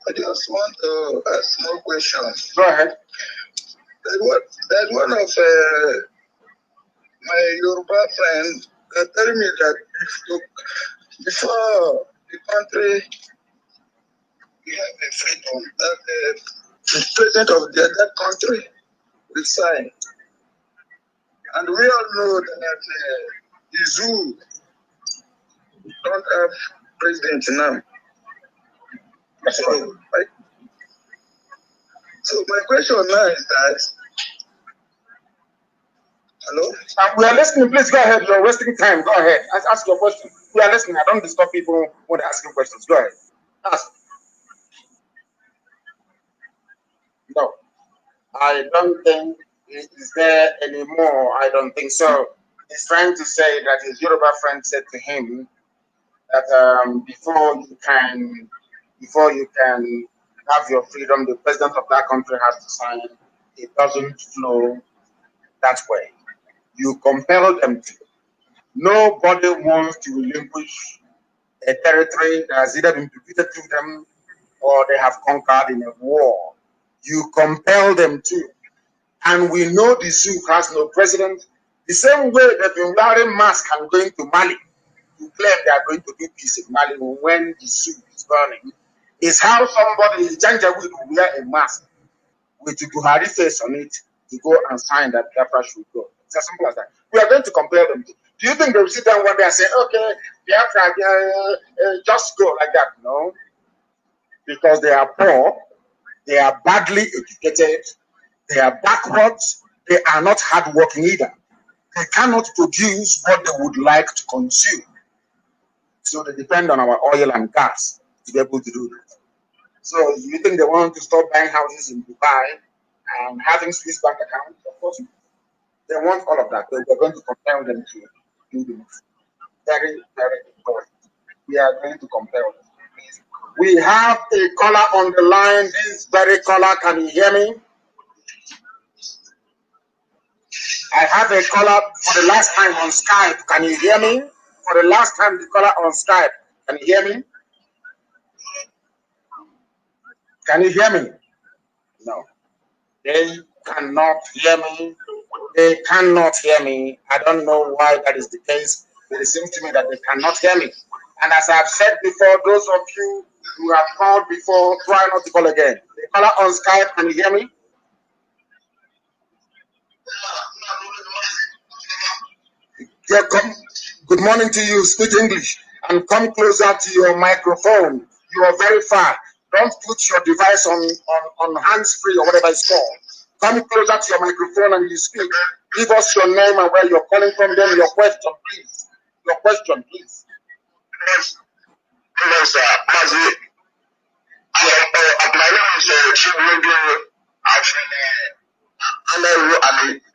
I just want to ask more questions. Go ahead. There's one of my Yoruba friends that telling me that before the country we have a freedom, that the president of that country will sign. And we all know that the zoo don't have president now. So my question now is that, hello? We are listening. Please go ahead. You're wasting time. Go ahead. Ask your question. We are listening. I don't disturb people when they're asking questions. Go ahead. Ask. No. I don't think it is there anymore. I don't think so. He's trying to say that his Yoruba friend said to him that before you can have your freedom, the president of that country has to sign it. It doesn't flow that way. You compel them to. Nobody wants to relinquish a territory that has either been defeated to them or they have conquered in a war. You compel them to. And we know the Sioux has no president. The same way they've been wearing masks and going to Mali to claim they are going to do peace in Mali when the Sioux is burning, is how somebody in Janjaweed will wear a mask with the Buhari face on it to go and sign that Biafra should go. It's as simple as that. We are going to compel them to. Do you think they will sit down one day and say, okay, Biafra, just go like that? No. Because they are poor, they are badly educated, they are backwards, they are not hardworking either. They cannot produce what they would like to consume. So they depend on our oil and gas to be able to do that. So you think they want to stop buying houses in Dubai and having Swiss bank accounts? Of course, they want all of that. We're going to compel them to do this. Very, very important. We are going to compel them. Please. We have a caller on the line. This very caller, can you hear me? I have a caller for the last time on Skype. Can you hear me? For the last time, the caller on Skype. Can you hear me? Can you hear me? No. They cannot hear me. They cannot hear me. I don't know why that is the case, but it seems to me that they cannot hear me. And as I've said before, those of you who have called before, try not to call again. The caller on Skype, can you hear me? Yeah, come. Good morning to you. Speak English and come closer to your microphone. You are very far. Don't put your device on hands-free or whatever it's called. Come closer to your microphone and you speak. Give us your name and where you're calling from. Then your question, please. Your question, please. Hello, sir. Mazi.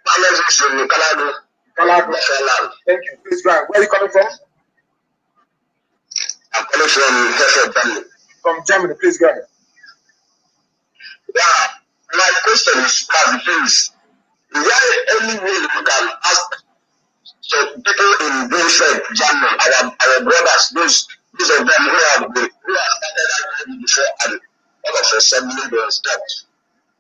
My name is Chibugo. Thank you. Please go ahead. Where are you coming from? I'm calling from Germany. From Germany. Please go ahead. Yeah. My question is, please, is there any way you can ask some people in Biafra, Germany, our brothers, those of them who have started that before and all of a sudden they stopped?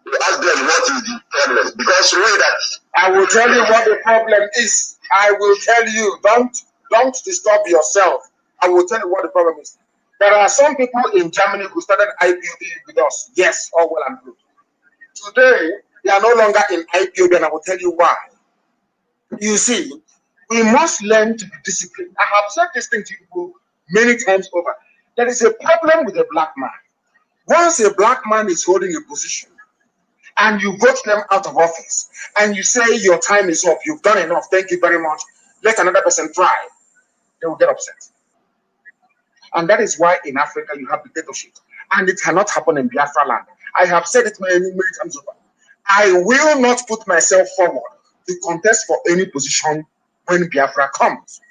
You ask them what is the problem, because really that I will tell you what the problem is. I will tell you. Don't disturb yourself. I will tell you what the problem is. There are some people in Germany who started IPOB with us. Yes, all well and good. Today, they are no longer in IPOB, and I will tell you why. You see, we must learn to be disciplined. I have said this thing to people many times over. There is a problem with a black man. Once a black man is holding a position, and you vote them out of office, and you say your time is up, you've done enough, thank you very much, let another person try, they will get upset. And that is why in Africa you have dictatorship. And it cannot happen in Biafra land. I have said it many times over. I will not put myself forward to contest for any position when Biafra comes.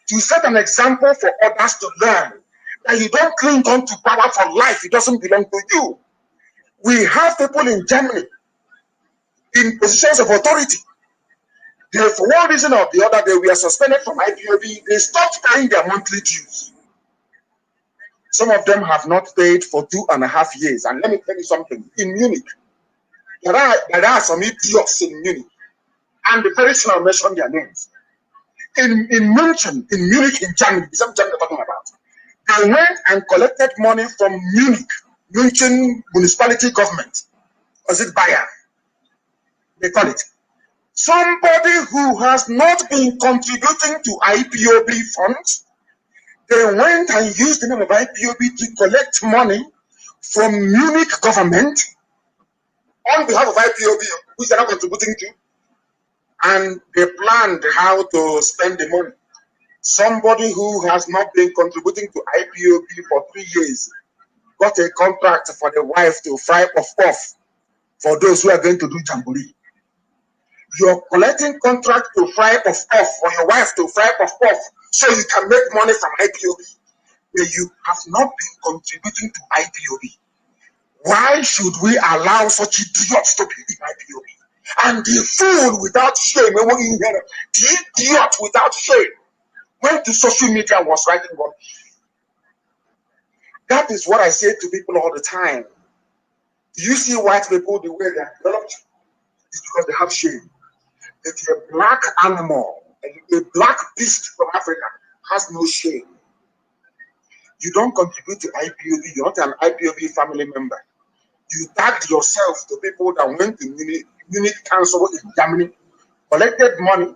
To set an example for others to learn that you don't cling on to power for life, it doesn't belong to you. We have people in Germany in positions of authority. They, for one reason or the other, they were suspended from IPOB. They stopped paying their monthly dues. Some of them have not paid for 2.5 years. And let me tell you something. In Munich, there are some idiots in Munich. And very soon I'll mention their names. In Munich, in Germany, is what I'm talking about. They went and collected money from Munich municipality government. Was it Bayern? They call it. Somebody who has not been contributing to IPOB funds, they went and used the name of IPOB to collect money from Munich government on behalf of IPOB, which they are not contributing to, and they planned how to spend the money. Somebody who has not been contributing to IPOB for 3 years got a contract for the wife to fry off for those who are going to do jamboree. You're collecting contract to fry off for your wife to fry off so you can make money from IPOB. But you have not been contributing to IPOB. Why should we allow such idiots to be in IPOB? And the fool without shame, the idiot without shame, went to social media and was writing rubbish. That is what I say to people all the time. Do you see white people the way they are developed? It's because they have shame. If a black animal, a black beast from Africa has no shame, you don't contribute to IPOB, you're not an IPOB family member. You tagged yourself to people that went to Munich Council in Germany, collected money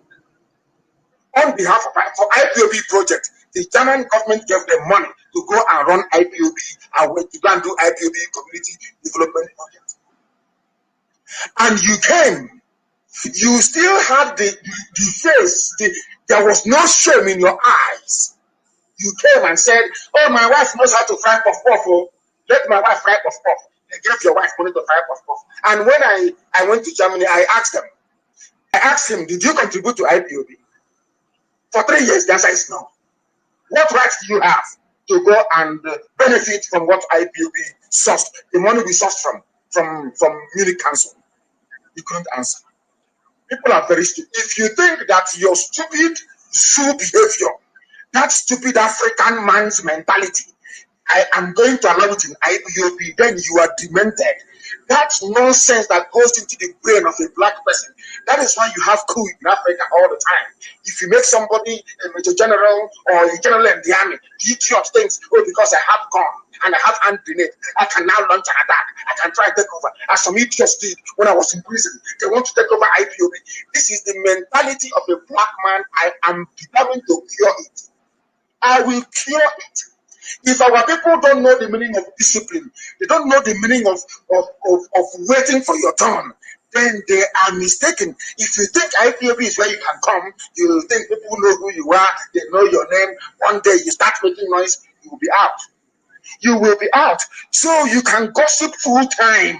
on behalf of for IPOB project. The German government gave them money to go and run IPOB and went to go and do IPOB community development project. And you came You still had the face. There was no shame in your eyes. You came and said, "Oh, my wife knows how to fry puff puff. Oh, let my wife fry puff puff." They gave your wife money to fry puff puff. And when I went to Germany, I asked him, "Did you contribute to IPOB?" For 3 years, the answer is no. What rights do you have to go and benefit from what IPOB sourced, the money we sourced from Munich Council? You couldn't answer. People are very stupid. If you think that your stupid zoo behavior, that stupid African man's mentality, I am going to allow it in IPOB, then you are demented. That's nonsense that goes into the brain of a black person. That is why you have coup in Africa all the time. If you make somebody a major general or a general in the army, the idiot thinks, "Oh, because I have gun and I have hand grenade, I can now launch an attack. I can try to take over." As some idiots did when I was in prison. They want to take over IPOB. This is the mentality of a black man. I am determined to cure it. I will cure it. If our people don't know the meaning of discipline, they don't know the meaning of waiting for your turn, then they are mistaken. If you think IPOB is where you can come, you think people know who you are, they know your name. One day you start making noise, you will be out. You will be out. So you can gossip full time.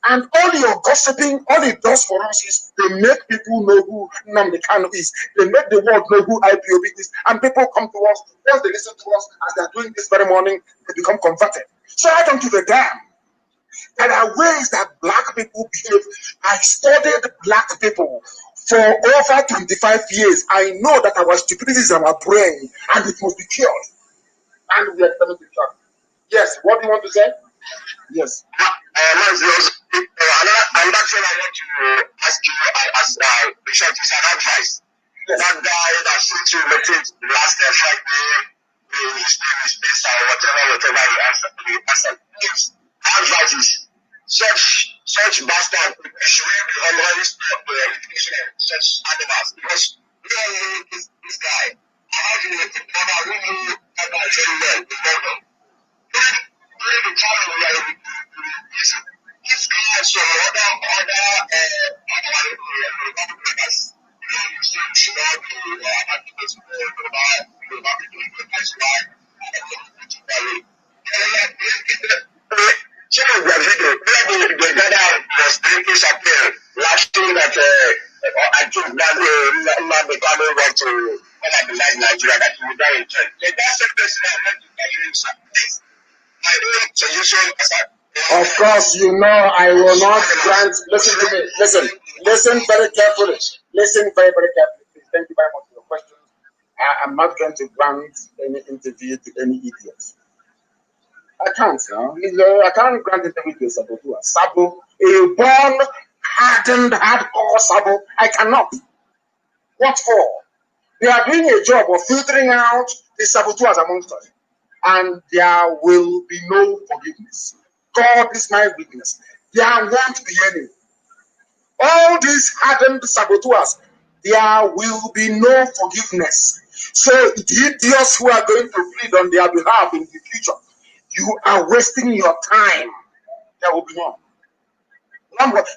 And all your gossiping, all it does for us is to make people know who Nnamdi Kanu is. They make the world know who IPOB is. And people come to us, once they listen to us, as they're doing this very morning, they become converted. So I don't give a damn. There are ways that black people behave. I studied black people for over 25 years. I know that our stupidity is our brain, and it must be cured. And we are coming to church. Yes, what do you want to say? Yes. And that's what I want to ask you, Bishop, is an advice. Yes. That guy that sent you the message last Friday, his name is Pesa or whatever he answered. Please, advice is such bastard should be always the education of such animals, because we all know this guy. I heard him with the brother who knew that guy very well in London. During the time we are in this guy and some other brothers, you see, should not be activities for Yoruba people in the place why some of their video, where the gather was drinking champagne, laughing that I think that Nnamdi Kanu went to colonize Nigeria, that he would die in jail. So that's the person I want to tell you something. My own suggestion is that. Of course, you know I will not grant. Listen to me. Listen very carefully. Listen very, very carefully. Please. Thank you very much for your questions. I'm not going to grant any interview to any idiot. I can't now. I can't grant interview to Sabo. Sabo, a born, hardened, hardcore Sabo. I cannot. What for? They are doing a job of filtering out the saboteurs amongst us, and there will be no forgiveness. God is my witness. There won't be any. All these hardened saboteurs, there will be no forgiveness. So the idiots who are going to plead on their behalf in the future, you are wasting your time. There will be none.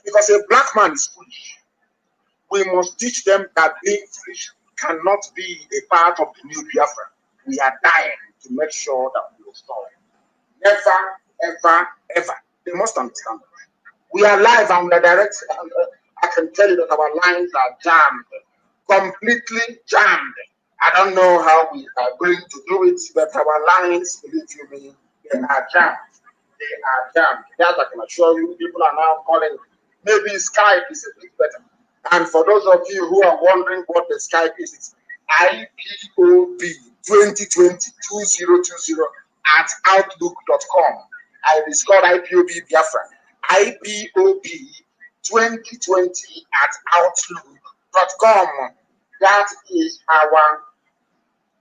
Because a black man is foolish. We must teach them that being foolish cannot be a part of the new Biafra. We are dying to make sure that we restore it. Never, ever, ever. They must understand. We are live and we are direct. I can tell you that our lines are jammed, completely jammed. I don't know how we are going to do it, but our lines, believe you me, they are jammed. They are jammed. That I can assure you. People are now calling. Maybe Skype is a bit better. And for those of you who are wondering what the Skype is, it's IPOB 2020 at outlook.com. I discovered IPOB Biafra. IPOB 2020 at outlook.com. That is our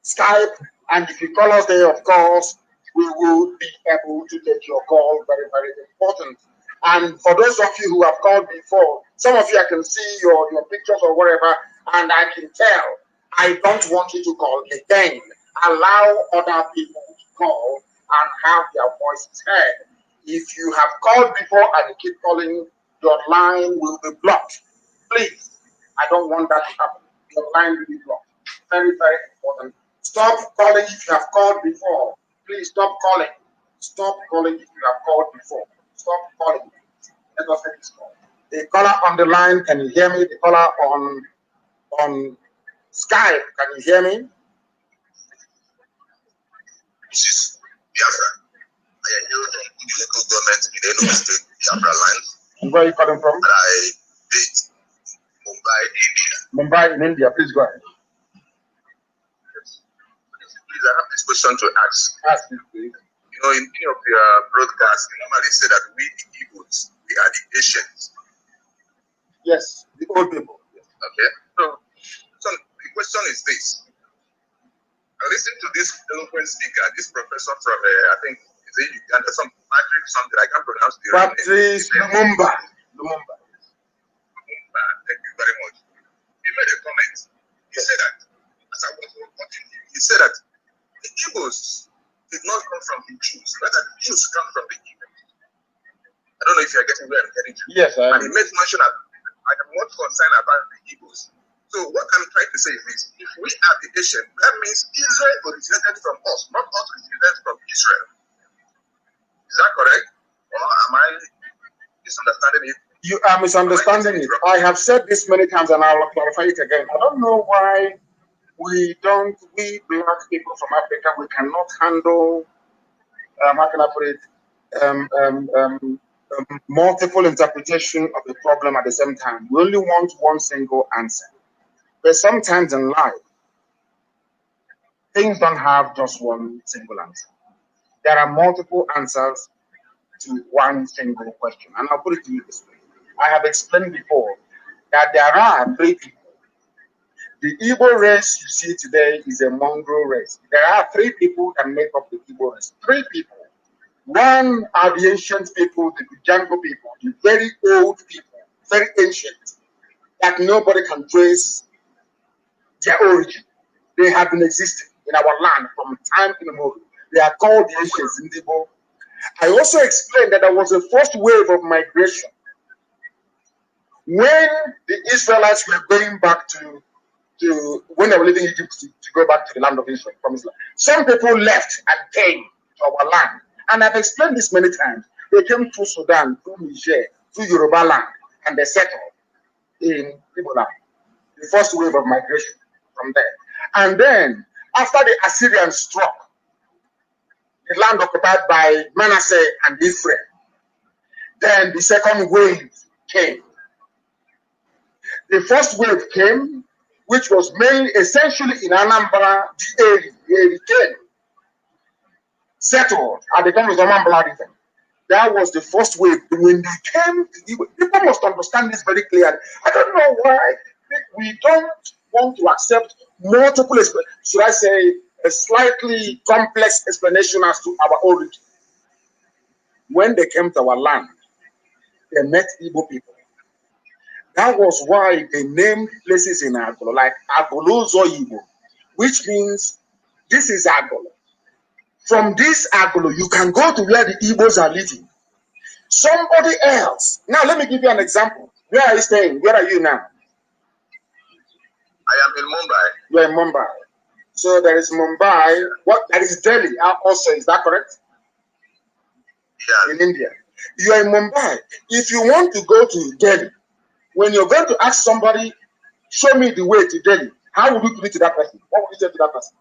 Skype. And if you call us there, of course, we will be able to take your call. Very, very important. And for those of you who have called before, some of you I can see your pictures or whatever, and I can tell I don't want you to call again. Allow other people to call and have their voices heard. If you have called before and you keep calling, your line will be blocked. Please, I don't want that to happen. Your line will be blocked. Very, very important. Stop calling if you have called before. Please stop calling. Stop calling if you have called before. Stop calling. Let us take this call. The caller on the line, can you hear me? The caller on Skype, can you hear me? This is Biafra. I am here from the local government in the Enugu State, Biafra land. And where are you calling from? And I based Mumbai, India. Mumbai in India, please go ahead. Yes. Please, I have this question to ask. Ask me, please. You know, in any of your broadcasts, you normally say that we, the Igbos, we are the Asians. Yes, the old people. Okay. So the question is this. I listened to this eloquent speaker, this professor from, I think, is it Uganda, some Patrick something, I can't pronounce the name. Patrice Lumumba. Thank you very much. He made a comment. He said that, as I was watching him, he said that the Igbos did not come from the Jews, rather the Jews come from the Igbos. I don't know if you're getting where I'm getting to. Yes, and he made mention that I am more concerned about the Igbos. So what I'm trying to say is this: if we are the Asian, that means Israel originated from us, not us originated from Israel. Is that correct? Or am I misunderstanding it? You are misunderstanding it. I have said this many times and I will clarify it again. I don't know why we black people from Africa, we cannot handle, how can I put it, multiple interpretation of the problem at the same time. We only want one single answer. But sometimes in life, things don't have just one single answer. There are multiple answers to one single question. And I'll put it to you this way. I have explained before that there are three people. The Igbo race you see today is a mongrel race. There are three people that make up the Igbo race. Three people. One are the ancient people, the jungle people, the very old people, very ancient, that nobody can trace their origin. They have been existing in our land from time immemorial. They are called the ancients in Igbo. I also explained that there was a first wave of migration when the Israelites were going back to when they were leaving Egypt to go back to the land of Israel, from Israel. Some people left and came to our land. And I've explained this many times. They came through Sudan, through Niger, through Yoruba land, and they settled in Igbo land. The first wave of migration from there. And then, after the Assyrians struck, the land occupied by Manasseh and Ephraim, then the second wave came. The first wave came, which was mainly, essentially in Anambra, the area came, settled at the time of the Anambra region. That was the first wave. When they came, people must understand this very clearly. I don't know why we don't want to accept multiple, should I say, a slightly complex explanation as to our origin. When they came to our land, they met Igbo people. That was why they named places in Agolo, like Agolozo Igbo, which means this is Agolo. From this Agolo, you can go to where the Igbos are living. Somebody else. Now, let me give you an example. Where are you staying? Where are you now? I am in Mumbai. You are in Mumbai. So there is Mumbai. What? That is Delhi also. Is that correct? Yeah. In India. You are in Mumbai. If you want to go to Delhi, when you're going to ask somebody, show me the way to Delhi, how would you put it to that person? What would you say to that person?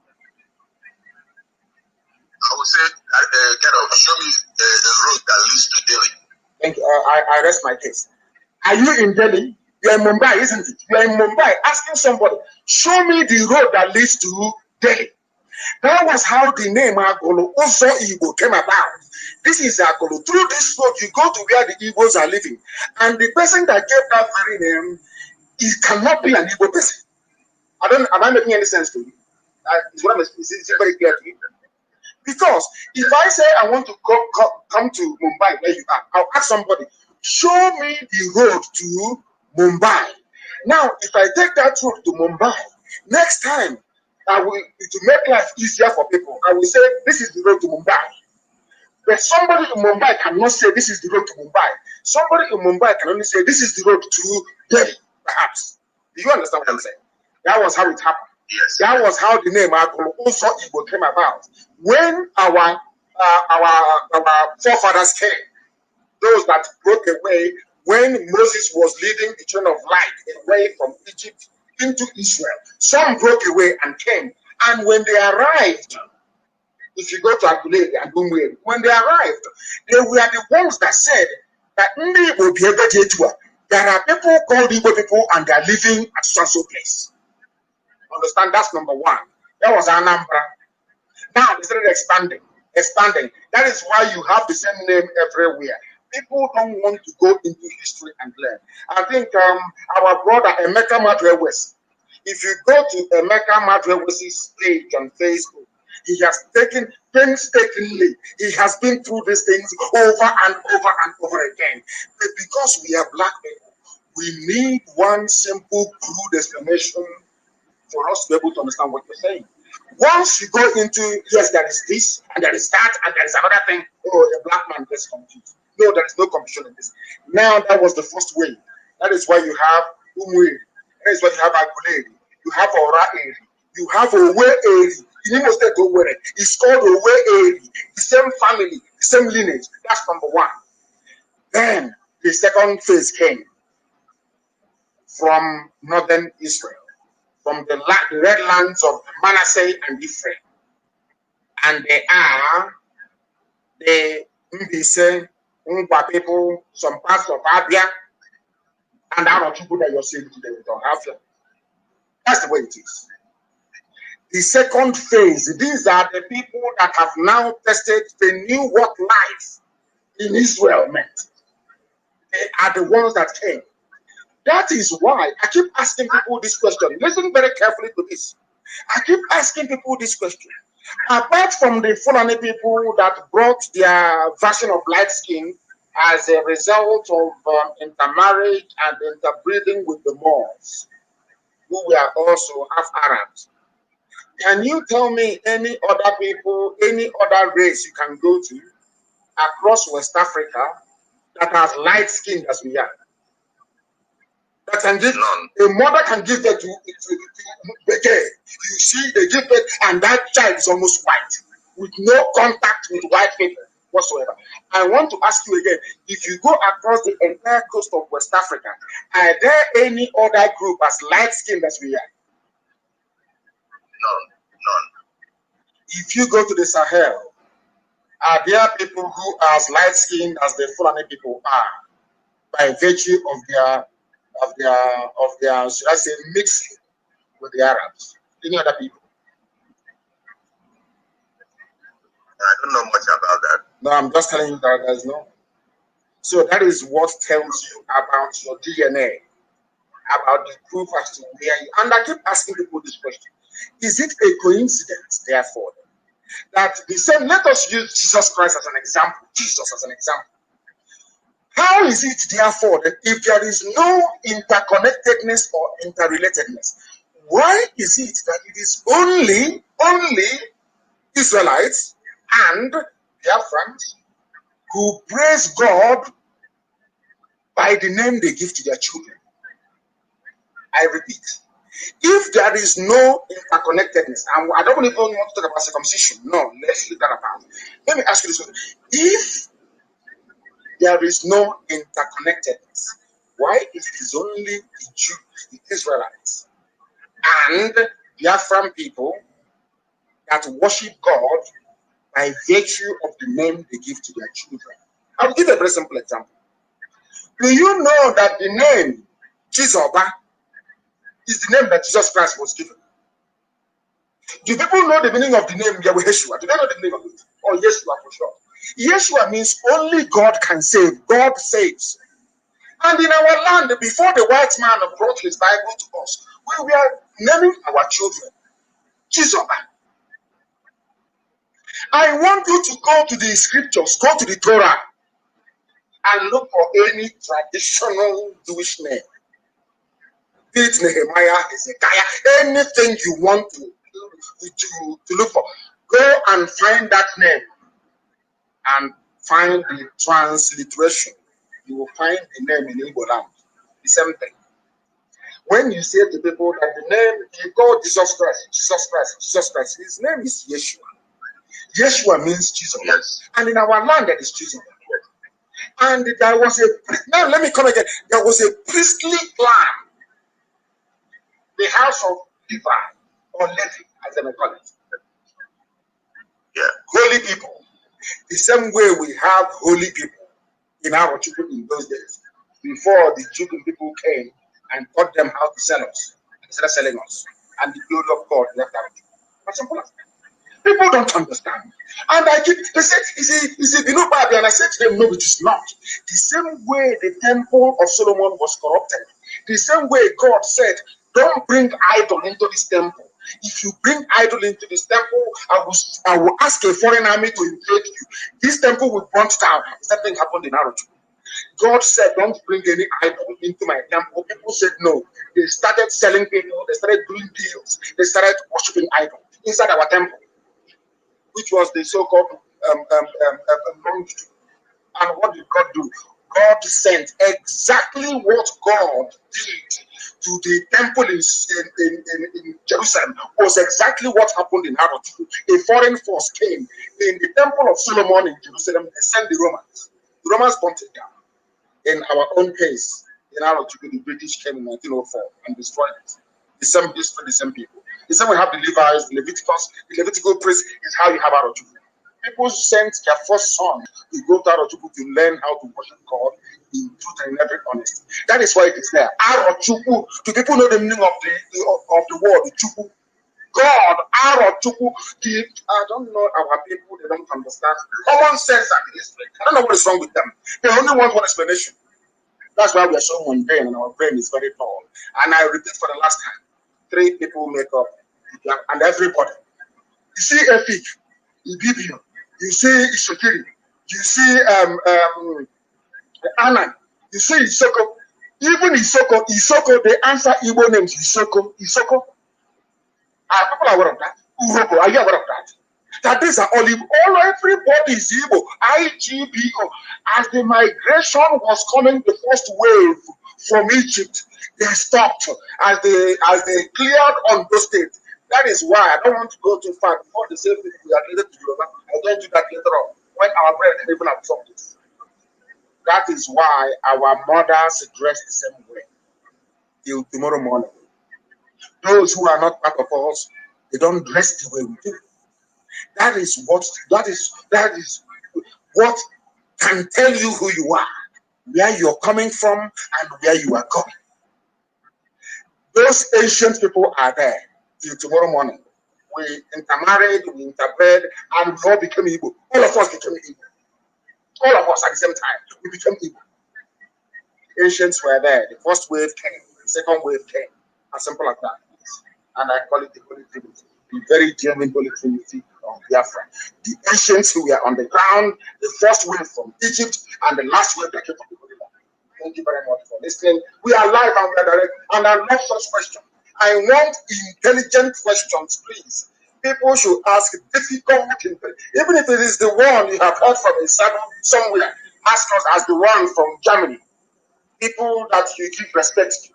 I would say, kind of show me the road that leads to Delhi. Thank you. I rest my case. Are you in Delhi? You're in Mumbai, isn't it? You're in Mumbai asking somebody, show me the road that leads to Delhi. That was how the name Agolo Ozo Igbo came about. This is Agolo. Through this road, you go to where the Igbos are living. And the person that gave that very name, it cannot be an Igbo person. Am I making any sense to you? Is it very clear to you? Because if I say I want to come to Mumbai, where you are, I'll ask somebody, show me the road to Mumbai. Now, if I take that road to Mumbai, next time, to make life easier for people, I will say, this is the road to Mumbai. But somebody in Mumbai cannot say, this is the road to Mumbai. Somebody in Mumbai can only say, this is the road to Delhi. perhaps. Do you understand what I'm saying? That was how it happened. Yes. That was how the name also Igbo came about. When our forefathers came, those that broke away, when Moses was leading the children of light away from Egypt into Israel, some broke away and came. And when they arrived, if you go to Aguleri and Umwe, when they arrived, they were the ones that said that there are people called Igbo people and they are living at so place. Understand? That's number one. That was Anambra. Now they started expanding. That is why you have the same name everywhere. People don't want to go into history and learn. I think our brother Emeka Madrewes, if you go to Emeka Madrewes' page on Facebook, he has taken painstakingly, he has been through these things over and over and over again. But because we are black people, we need one simple, crude explanation for us to be able to understand what you're saying. Once you go into, yes, there is this, and there is that, and there is another thing, oh, the black man gets confused. No, there is no confusion in this. Now, that was the first way. That is why you have Umwe. That is why you have Aguleri. You have Ora Eri. You have Owe Eri. It's called Owe Eri. The same family, the same lineage. That's number one. Then, the second phase came from northern Israel, from the red lands of Manasseh and Ephraim. And they are the Mbise, Ngwa people, some parts of Abia, and our people that you're seeing today we don't have them. That's the way it is. The second phase, these are the people that have now tested, they knew what life in Israel meant. They are the ones that came. That is why I keep asking people this question. Listen very carefully to this. I keep asking people this question. Apart from the Fulani people that brought their version of light skin as a result of intermarriage and interbreeding with the Moors, who were also half Arabs, can you tell me any other people, any other race you can go to across West Africa that has light skin as we are? That can give a mother can give birth to Beke. You see, they give birth, and that child is almost white, with no contact with white people whatsoever. I want to ask you again: if you go across the entire coast of West Africa, are there any other group as light skinned as we are? None. If you go to the Sahel, are there people who are as light skinned as the Fulani people are, by virtue of their, should I say, mixing with the Arabs? Any other people? I don't know much about that. No, I'm just telling you that there's no. So that is what tells you about your DNA, about the proof as to where you. And I keep asking people this question: is it a coincidence, therefore, that the same? Let us use Jesus Christ as an example. Jesus as an example. How is it, therefore, that if there is no interconnectedness or interrelatedness, why is it that it is only Israelites and Biafrans who praise God by the name they give to their children? I repeat, if there is no interconnectedness, and I don't even want to talk about circumcision, no, let's leave that apart. Let me ask you this one. If there is no interconnectedness, why it is only the Jews, the Israelites, and Biafran people that worship God by virtue of the name they give to their children? I'll give a very simple example. Do you know that the name Chizoba is the name that Jesus Christ was given? Do people know the meaning of the name Yeshua? Do they know the meaning of it? Or Yeshua for sure? Yeshua means only God can save. God saves. And in our land, before the white man brought his Bible to us, we were naming our children Chizoba. I want you to go to the scriptures, go to the Torah, and look for any traditional Jewish name. Be it Nehemiah, Hezekiah, anything you want to look for. Go and find that name and find the transliteration. You will find the name in Igbo land. The same thing. When you say to people that the name, you call Jesus Christ, Jesus Christ, Jesus Christ, his name is Yeshua. Yeshua means Jesus. Yes. And in our land, that is Jesus. And there was a, now let me come again. There was a priestly clan, the house of Levi, or Levi, as they may call it. Yeah. Holy people. The same way we have holy people in our children in those days, before the Jewish people came and taught them how to sell us, instead of selling us, and the glory of God left out. As simple as that. People don't understand. And they said, is it below Bible? And I said to them, no, it is not. The same way the temple of Solomon was corrupted, the same way God said, don't bring idol into this temple. If you bring idol into this temple, I will ask a foreign army to invade you. This temple will burn down. The same thing happened in Arochu. God said, don't bring any idol into my temple. People said no. They started selling people. They started doing deals. They started worshiping idols inside our temple, which was the so-called monk. And what did God do? God sent exactly what God did to the temple in Jerusalem was exactly what happened in Herod. A foreign force came in the temple of Solomon in Jerusalem. They sent the Romans. The Romans burnt it down. In our own case, in Herod, the British came in 1904 and destroyed it. The same history, the same people. The same we have the Levites, the Leviticus, the Levitical priest is how you have Herod. People sent their first son to go to Arochukwu to learn how to worship God in truth and in every honesty. That is why it is there. Arochukwu, do people know the meaning of the word, the Chukwu? God, Arochukwu. I don't know our people, they don't understand. Common sense and history. I don't know what is wrong with them. They only want one explanation. That's why we are so mundane and our brain is very dull. And I repeat for the last time, 3 people make up, and everybody. You see Efik, Ibibio, you see Ishokiri, you see Anan, you see Isoko. Even Isoko, they answer Igbo names Isoko. Are people aware of that? Uroko, are you aware of that? That these are all Igbo. Everybody is Igbo. IGBO. As the migration was coming, the first wave from Egypt, they stopped as they cleared on those states. That is why I don't want to go too far before the same people we are related to Yoruba. I don't do that later on when our brain can even absorb this. That is why our mothers dress the same way till tomorrow morning. Those who are not part of us, they don't dress the way we do. That is what can tell you who you are, where you're coming from, and where you are going. Those ancient people are there till tomorrow morning. We intermarried, we interbred, and we all became Igbo. All of us became Igbo. All of us at the same time, we became Igbo. The ancients were there. The first wave came, the second wave came. As simple as that. And I call it the Holy Trinity. The very genuine Holy Trinity of Biafra. The ancients who were on the ground, the first wave from Egypt, and the last wave that came from the Holy Land. Thank you very much for listening. We are live and we are direct, and I love such questions. I want intelligent questions, please. People should ask difficult questions. Even if it is the one you have heard from a sermon somewhere, ask us as the one from Germany. People that you give respect to.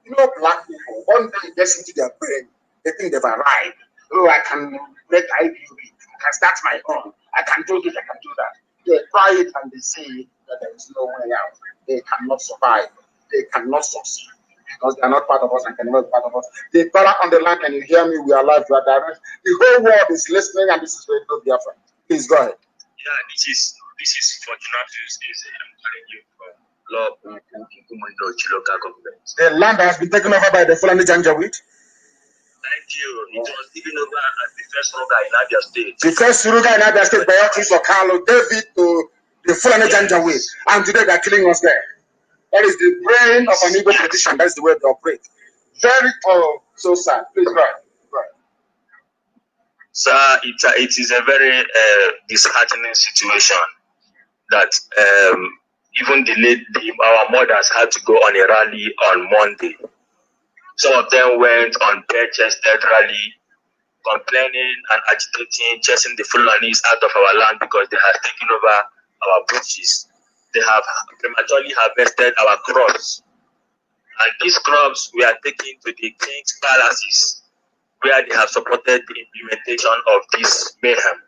You know, black people, one day it gets into their brain, they think they've arrived. Oh, I can make IPUB, I can start my own, I can do this, I can do that. They try it and they say that there is no way out. They cannot survive, they cannot succeed because they are not part of us and can never be part of us. They better on the line, can you hear me? We are live, we are direct. The whole world is listening, and this is very good, Biafra. Please go ahead. Yeah, this is Fortunatus is I'm telling you from Law local government. The land has been taken over by the Fulani Janjaweed. Thank you. It was taken over as the first Ruga in Abia State. The first Ruga in Abia State by Otis Okalo gave it to the Fulani Janjaweed, and today they are killing us there. That is the brain of an Igbo tradition. That's the way they operate. Very so sad. Please go ahead. Sir, it is a very disheartening situation that even our mothers had to go on a rally on Monday. Some of them went on bare-chested rally, complaining and agitating, chasing the Fulanis out of our land because they have taken over our bushes. They have prematurely harvested our crops. And these crops were taken to the king's palaces, where they have supported the implementation of this mayhem.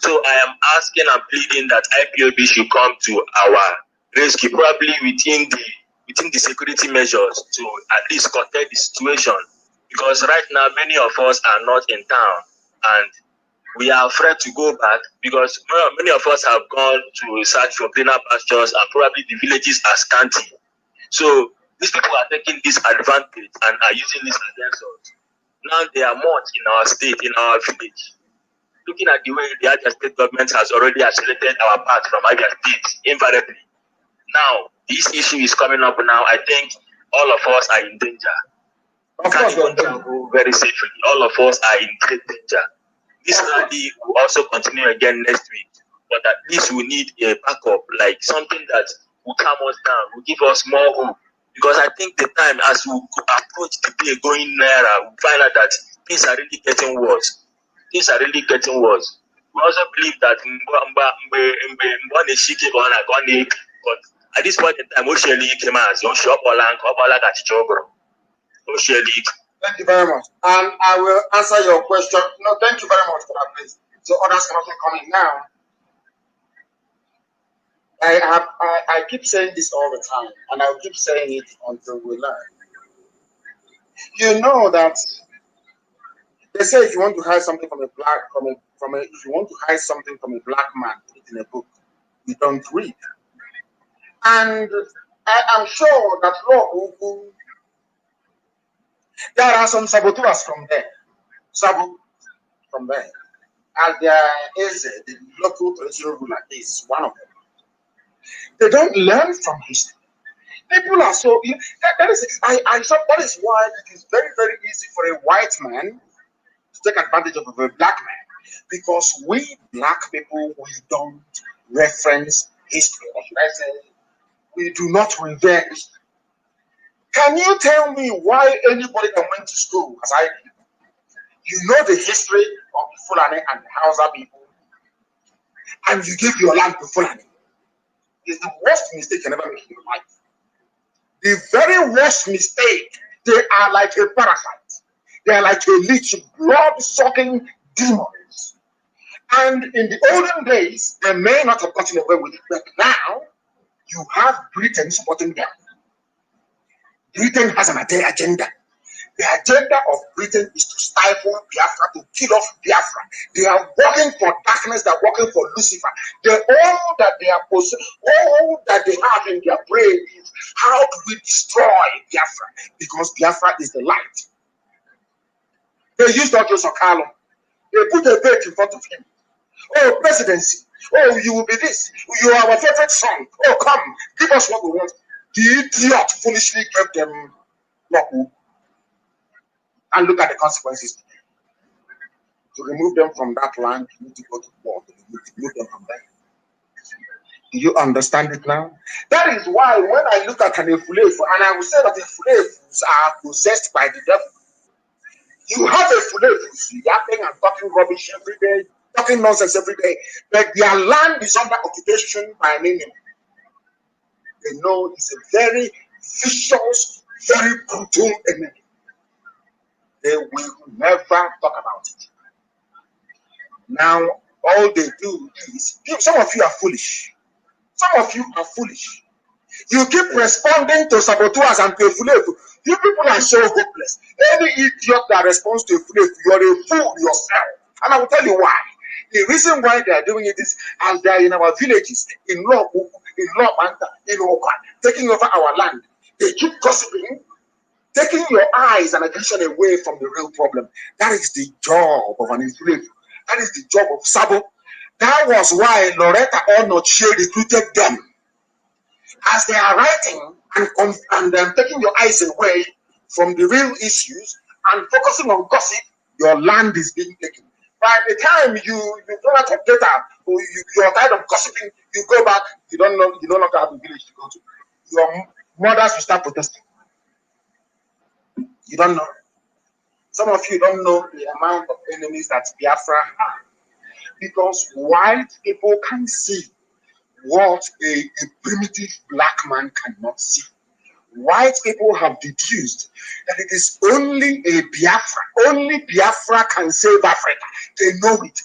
So I am asking and pleading that IPOB should come to our rescue, probably within the security measures, to at least contain the situation. Because right now many of us are not in town and we are afraid to go back because many of us have gone to search for greener pastures and probably the villages are scanty. So these people are taking this advantage and are using this against us. Now they are much in our state, in our village. Looking at the way the Abia state government has already accelerated our path from Abia state, invariably. Now, this issue is coming up now. I think all of us are in danger. We can't even travel very safely. All of us are in great danger. This rally will also continue again next week. But at least we need a backup, like something that will calm us down, will give us more hope. Because I think the time as we approach the day going nearer, we find out that things are really getting worse. Things are really getting worse. We also believe that but at this point in time, thank you very much. And I will answer your question. No, thank you very much for that, please. So others can also come in now. I keep saying this all the time, and I'll keep saying it until we learn. You know that they say if you want to hide something from a black, if you want to hide something from a black man, put it in a book. You don't read. And I am sure that there are some saboteurs from there. From there. And there is the local traditional ruler is one of them. They don't learn from history. People are so that is why it is very, very easy for a white man to take advantage of a black man. Because we black people, we don't reference history. Or should I say, we do not revere history. Can you tell me why anybody that went to school, as I did, you know the history of the Fulani and the Hausa people, and you give your land to Fulani? It's the worst mistake you can ever make in your life. The very worst mistake, they are like a parasite. They are like a leech, blood-sucking demons. And in the olden days, they may not have gotten away with it, but now you have Britain supporting them. Britain has an agenda. The agenda of Britain is to stifle Biafra, to kill off Biafra. They are working for darkness, they are working for Lucifer. All that they have in their brain is how do we destroy Biafra? Because Biafra is the light. They used Dr. Sokalo. They put a bait in front of him. Oh, presidency. Oh, you will be this. You are our favorite son. Oh, come, give us what we want. The idiot foolishly gave them Loku. And look at the consequences. To remove them from that land, you need to go to war. To remove them from there. Do you understand it now? That is why when I look at an Efulefu, and I will say that Efulefus are possessed by the devil. You have Efulefus yapping and talking rubbish every day, talking nonsense every day, but their land is under occupation by an enemy. They know it's a very vicious, very brutal enemy. They will never talk about it. Now, all they do is, some of you are foolish. Some of you are foolish. You keep responding to saboteurs and to Efulefu. You people are so hopeless. Any idiot that responds to Efulefu, you're a fool yourself. And I will tell you why. The reason why they are doing it is, as they are in our villages, in Lobu, in Lomanta, in Oka, taking over our land. They keep gossiping, taking your eyes and attention away from the real problem. That is the job of an Efulefu. That is the job of Sabo. That was why Loretta Onochie recruited them. As they are writing and taking your eyes away from the real issues and focusing on gossip, your land is being taken. By the time you go out of data, or you're tired of gossiping, you go back, you no longer have a village to go to. Your mothers will start protesting. You don't know. Some of you don't know the amount of enemies that Biafra has. Because white people can see what a primitive black man cannot see. white people have deduced that it is only Biafra can save Africa. They know it.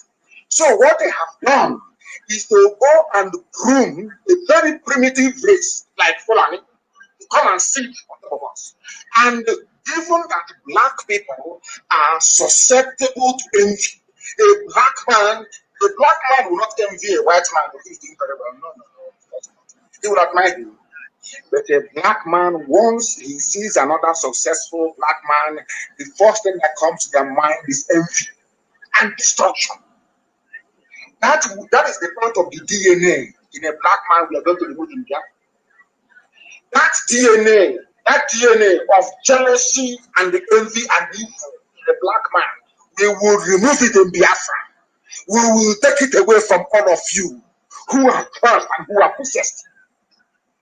So what they have done is to go and groom a very primitive race like Fulani to come and sit on top of us. And given that black people are susceptible to envy, a black man will not envy a white man who is doing very well. No. He will admire him. But a black man, once he sees another successful black man, the first thing that comes to their mind is envy and destruction. That is the part of the DNA in a black man we are going to remove in Biafra. That DNA of jealousy and the envy and evil in a black man, we will remove it in Biafra. We will take it away from all of you who are cursed and who are possessed.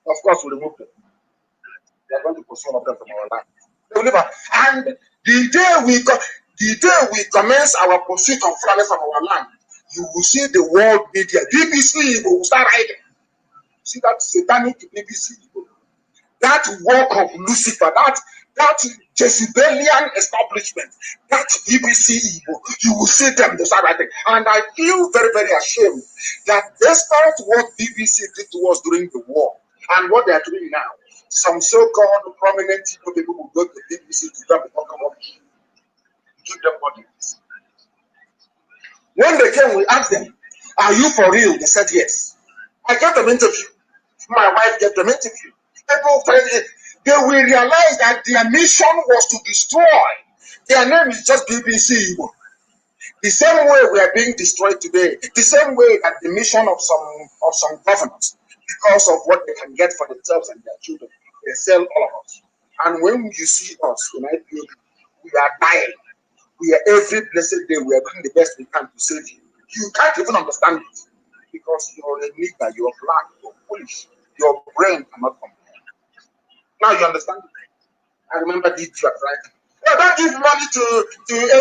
Of course, we remove them. We are going to pursue all of them from our life. And the day we commence our pursuit of Fulani from our land, you will see the world media, BBC will start writing. See that satanic BBC, that work of Lucifer, that Jezebelian establishment, that BBC, you will see them start writing. And I feel very, very ashamed that despite what BBC did to us during the war and what they are doing now, some so-called prominent people will go to BBC to grab the talk about give them bodies. When they came, we asked them, "Are you for real?" They said yes. I got them interview. My wife got them interview. People, they will realize that their mission was to destroy. Their name is just BBC. The same way we are being destroyed today, the same way that the mission of some governors, because of what they can get for themselves and their children, they sell all of us. And when you see us in Ipob, we are dying. We are every blessed day we are doing the best we can to save you. You can't even understand it because you're a nigger, you're black, you're foolish, your brain cannot comprehend. Now you understand it. I remember the idiot, right? Well, don't give money to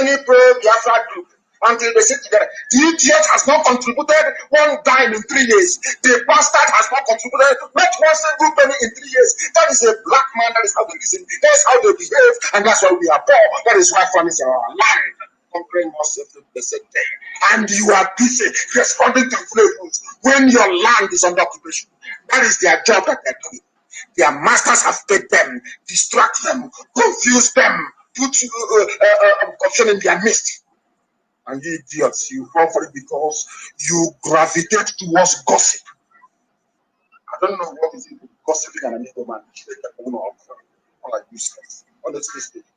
any pro-Biafra group until they sit together. The idiot has not contributed one dime in 3 years. The bastard has not contributed not one single penny in 3 years. That is a black man. That is how they listen. That is how they behave. And that's why we are poor. That is why families are our land. Conquering us every blessed day. And you are busy responding to flavors when your land is under occupation. That is their job that they're doing. Their masters have paid them, distract them, confuse them, put confusion in their midst. And you idiots, you fall for it because you gravitate towards gossip. I don't know what is it, gossiping and an evil man. All like useless. Honestly speaking.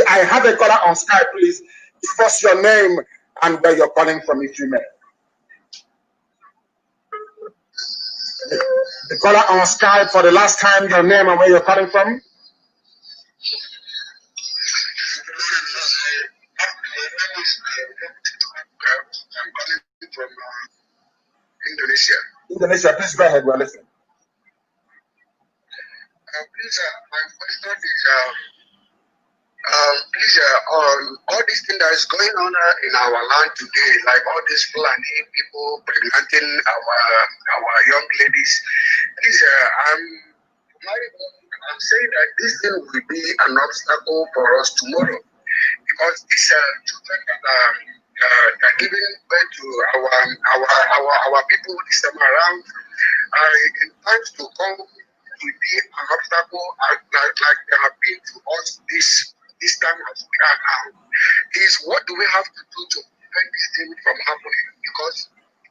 I have a caller on Skype, please. Give us your name and where you're calling from, if you may. The caller on Skype for the last time, your name and where you're calling from. I'm calling from Indonesia. Indonesia, please go ahead. We're listening. Please, my question is, please, on all these things that is going on in our land today, like all these Fulani people pregnanting our young ladies, please, I'm saying that this thing will be an obstacle for us tomorrow, because these children that are giving birth to our people this time around, in times to come, will be an obstacle like they have been to us this time as we are now. Is what do we have to do to prevent this thing from happening? Because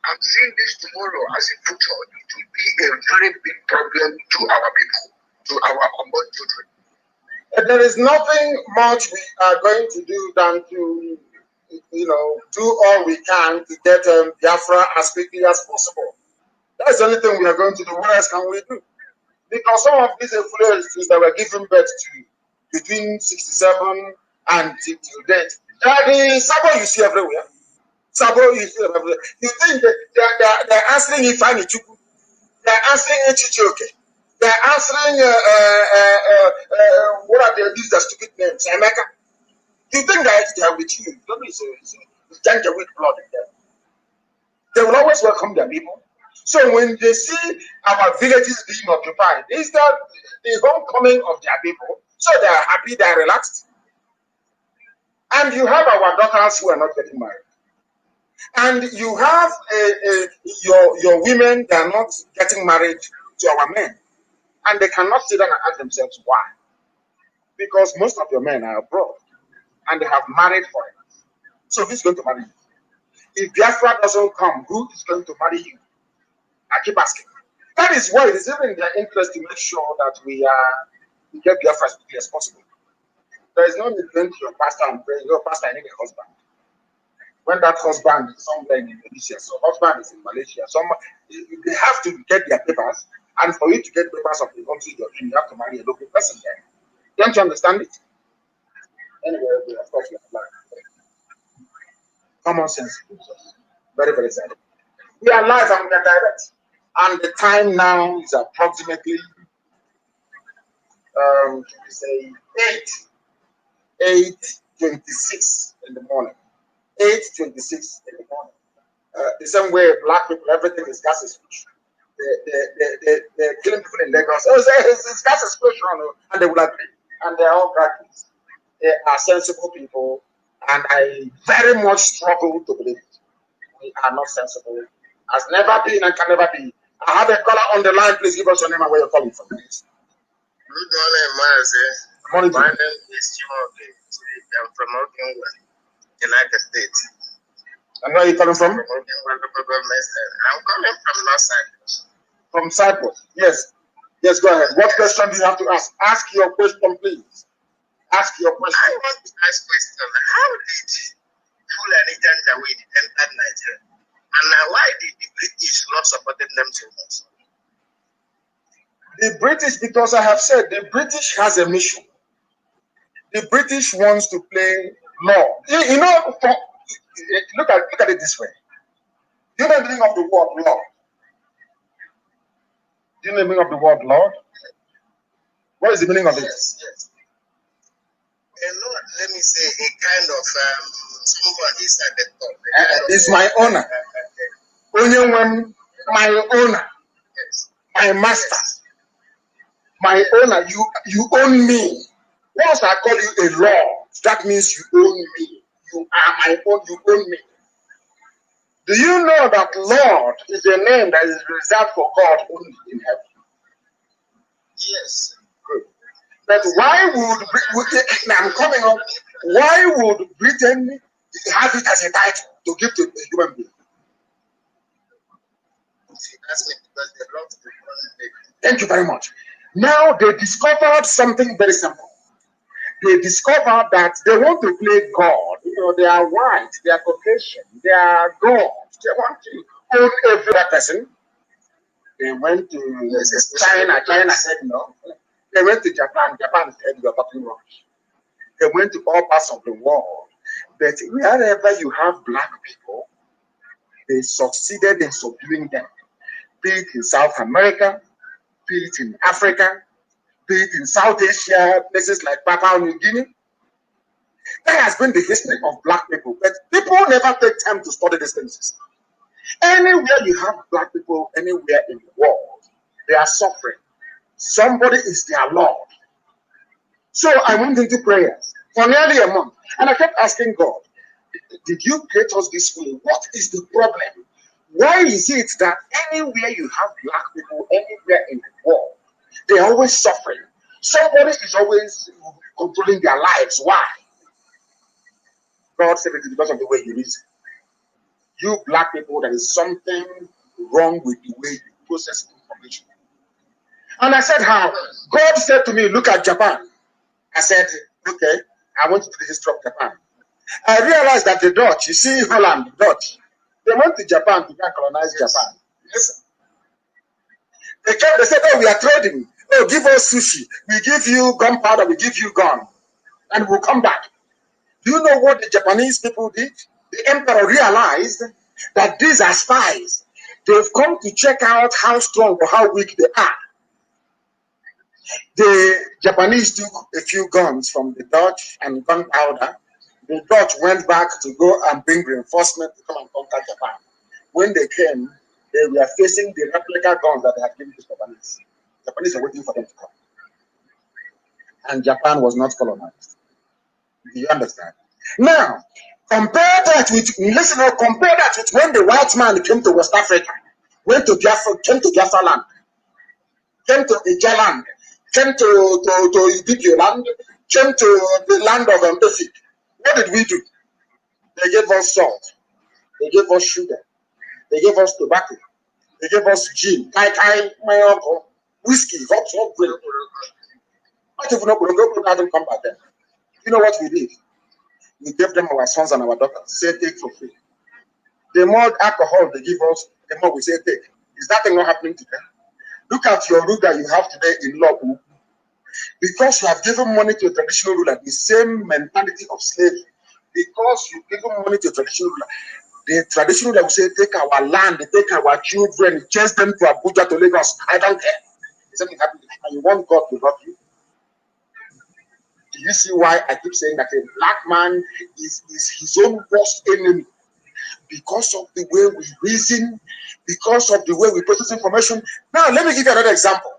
I'm seeing this tomorrow as a future. It will be a very big problem to our people, to our unborn children. There is nothing much we are going to do than to, do all we can to get Biafra as quickly as possible. That's the only thing we are going to do. What else can we do? Because some of these influences that were given birth to between 67 and till date, the Sabo you see everywhere. Sabo you see everywhere. You think that they're answering Ifeanyi Chukwu, they're answering Echichioke, they're answering what are these the stupid names? Emeka. You think that they are with you? Don't be so. It's with blood in them. They will always welcome their people. So when they see our villages being occupied, is that the homecoming of their people? So they are happy, they are relaxed. And you have our daughters who are not getting married. And you have your women, they are not getting married to our men. And they cannot sit down and ask themselves why. Because most of your men are abroad and they have married foreigners. So who's going to marry you? If Biafra doesn't come, who is going to marry you? I keep asking. That is why it is even in their interest to make sure that we get Biafra as quickly as possible. There is no need going to your pastor and pray, your pastor, I need a husband. When that husband is somewhere in Indonesia, so husband is in Malaysia, they have to get their papers, and for you to get papers of the country you're in, you have to marry a local person there. Don't you understand it? Anyway, of course, we are black. Common sense. Very, very sad. We are live and we are direct. And the time now is approximately, say 8:26 in the morning. 8:26 in the morning. The same way black people, everything is gas explosion. They're killing people in Lagos. Oh, it's gas explosion, and they will agree. And they're all graduates. They are sensible people, and I very much struggle to believe it. We are not sensible. Has never been and can never be. I have a caller on the line. Please give us your name and where you're calling from. Please. Good morning, Mazi. Morning. My name is Chimoke. I'm from Oakland, United States. And where are you calling from? I'm calling from North Cyprus. From Cyprus. Yes. Yes, go ahead. What question do you have to ask? Ask your question, please. Ask your question. I want to ask question. How did Fulani Janjaweed enter Nigeria? And why did the British not supported them so much? The British, because I have said, the British has a mission. The British wants to play law. You know, look at it this way. Do you know the meaning of the word law? Do you know the meaning of the word Lord? What is the meaning of it? Yes. Lord, let me say a kind of somebody is at the top. It's my owner. My owner. Yes. My master. Yes. My owner. You own me. Once I call you a Lord, that means you own me. You are my own. You own me. Do you know that Lord is a name that is reserved for God only in heaven? Yes. Good. But why I'm coming up? Why would Britain have it as a title to give to a human being? That's me, because they belong to the country. Thank you very much. Now they discovered something very simple. They discovered that they want to play God. You know, they are white, they are Caucasian, they are God. They want to own every person. They went to China. China said no. They went to Japan. Japan said you're talking rubbish. They went to all parts of the world. But wherever you have black people, they succeeded in subduing them. Be it in South America, be it in Africa, be it in South Asia, places like Papua New Guinea. That has been the history of black people. But people never take time to study these things. Anywhere you have black people, anywhere in the world, they are suffering. Somebody is their Lord. So I went into prayers for nearly a month. And I kept asking God, did you create us this way? What is the problem? Why is it that anywhere you have black people, anywhere in the world, they're always suffering? Somebody is always controlling their lives. Why? God said it is because of the way you reason. You black people, there is something wrong with the way you process information. And I said, how? God said to me, look at Japan. I said, okay, I want to do the history of Japan. I realized that the Dutch, you see Holland, the Dutch, they went to Japan to colonize Japan. Listen. They said, oh, we are trading. Oh, give us sushi. We give you gunpowder, we give you gun. And we'll come back. Do you know what the Japanese people did? The emperor realized that these are spies. They've come to check out how strong or how weak they are. The Japanese took a few guns from the Dutch and gunpowder. The Dutch went back to go and bring reinforcement to come and conquer Japan. When they came, They were facing the replica guns that they had given to the Japanese. The Japanese were waiting for them to come. And Japan was not colonized. Do you understand? Now, compare that with when the white man came to West Africa, went to Biafra, came to Biafra land, came to Ija land, came to Ibibio land, came to the land of Mpefi. What did we do? They gave us salt, they gave us sugar, they gave us tobacco, they gave us gin, whiskey, hot drink. Not even hadn't come back then. You know what we did? We gave them our sons and our daughters. Say take for free. The more alcohol they give us, the more we say take. Is that thing not happening today? Look at your ruler you have today in law. Because you have given money to a traditional ruler, the same mentality of slavery. Because you've given money to a traditional ruler, the traditional ruler will say, take our land, take our children, chase them to Abuja, to Lagos. I don't care. Something happening. And you want God to love you. Do you see why I keep saying that a black man is his own worst enemy? Because of the way we reason, because of the way we process information. Now, let me give you another example.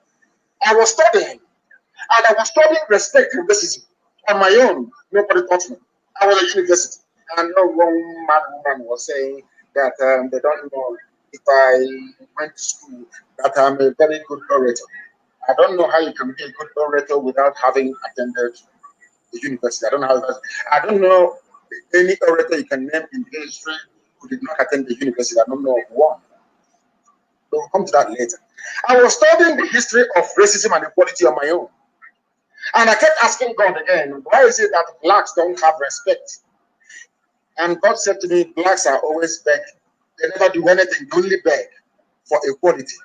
I was studying, and I was studying respect and racism on my own. Nobody taught me. I was at university, and no one mad woman was saying that they don't know if I went to school, that I'm a very good orator. I don't know how you can be a good orator without having attended the university. I don't know how. I don't know any orator you can name in history who did not attend the university. I don't know of one. We'll come to that later. I was studying the history of racism and equality on my own. And I kept asking God again, why is it that blacks don't have respect? And God said to me, blacks are always begging. They never do anything, they only beg for equality.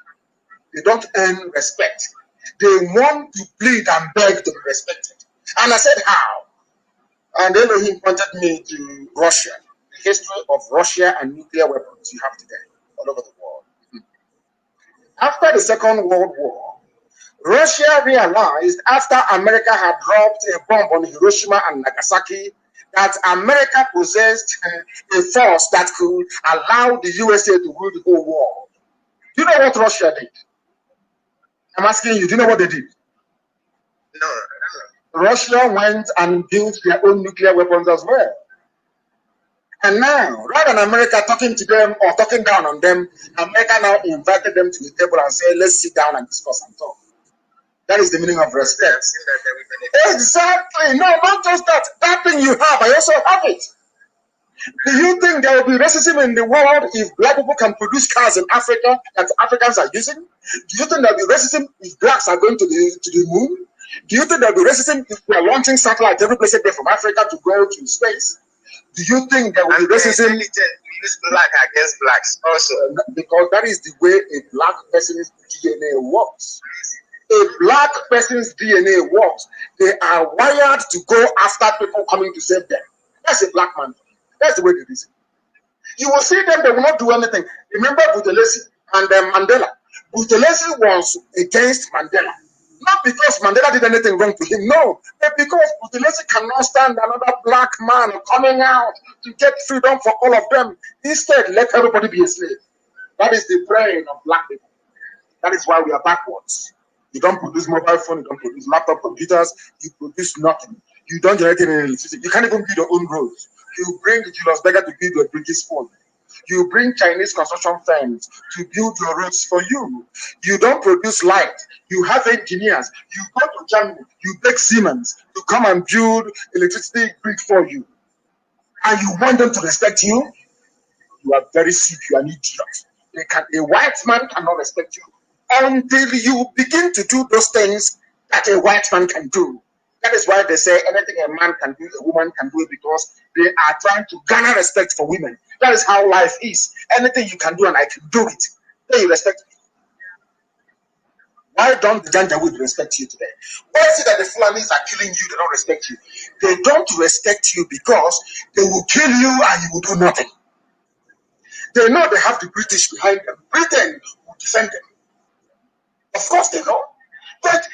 They don't earn respect. They want to plead and beg to be respected. And I said, how? And then he pointed me to Russia, the history of Russia and nuclear weapons you have today all over the world. After the Second World War, Russia realized after America had dropped a bomb on Hiroshima and Nagasaki that America possessed a force that could allow the USA to rule the whole world. Do you know what Russia did? I'm asking you, do you know what they did? No. Russia went and built their own nuclear weapons as well. And now, rather than America talking to them or talking down on them, America now invited them to the table and said, let's sit down and discuss and talk. That is the meaning of respect. Exactly. No, not just that. That thing you have, I also have it. Do you think there will be racism in the world if black people can produce cars in Africa that Africans are using? Do you think there will be racism if blacks are going to the moon? Do you think there will be racism if we are launching satellites every place from Africa to go to space? Do you think there will be racism? We use black against blacks also. Because that is the way a black person's DNA works. A black person's DNA works. They are wired to go after people coming to save them. That's a black man. That's the way they reason. You will see them, they will not do anything. Remember Buthelezi and Mandela. Buthelezi was against Mandela. Not because Mandela did anything wrong to him, no. But because Buthelezi cannot stand another black man coming out to get freedom for all of them. Instead, let everybody be a slave. That is the brain of black people. That is why we are backwards. You don't produce mobile phone, you don't produce laptop computers, you produce nothing. You don't generate any electricity. You can't even build your own roads. You bring Julius Berger to build your British phone. You bring Chinese construction firms to build your roads for you. You don't produce light. You have engineers. You go to Germany. You beg Siemens to come and build electricity grid for you. And you want them to respect you? You are very sick. You are an idiot. A white man cannot respect you until you begin to do those things that a white man can do. That is why they say anything a man can do, a woman can do it, because they are trying to garner respect for women. That is how life is. Anything you can do and I can do it, then you respect me. Why don't the Janjaweed respect you today? Why is it that the Fulanis are killing you, they don't respect you? They don't respect you because they will kill you and you will do nothing. They know they have the British behind them. Britain will defend them. Of course they know. But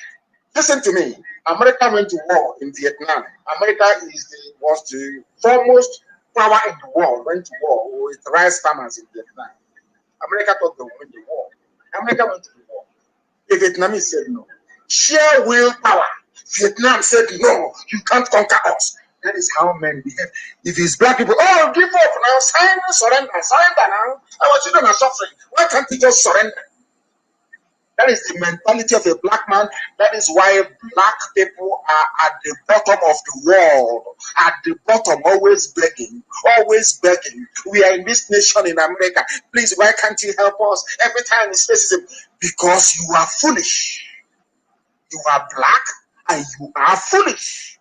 listen to me. America went to war in Vietnam. America was the foremost power in the world, went to war with rice farmers in Vietnam. America thought they would win the war. America went to the war. The Vietnamese said no. Sheer willpower. Vietnam said no, you can't conquer us. That is how men behave. If it's black people, oh, give up now, sign, surrender now. Our children are suffering. Why can't we just surrender? That is the mentality of a black man. That is why black people are at the bottom of the world. At the bottom, always begging, always begging. We are in this nation in America. Please, why can't you help us? Every time it's racism. Because you are foolish. You are black and you are foolish.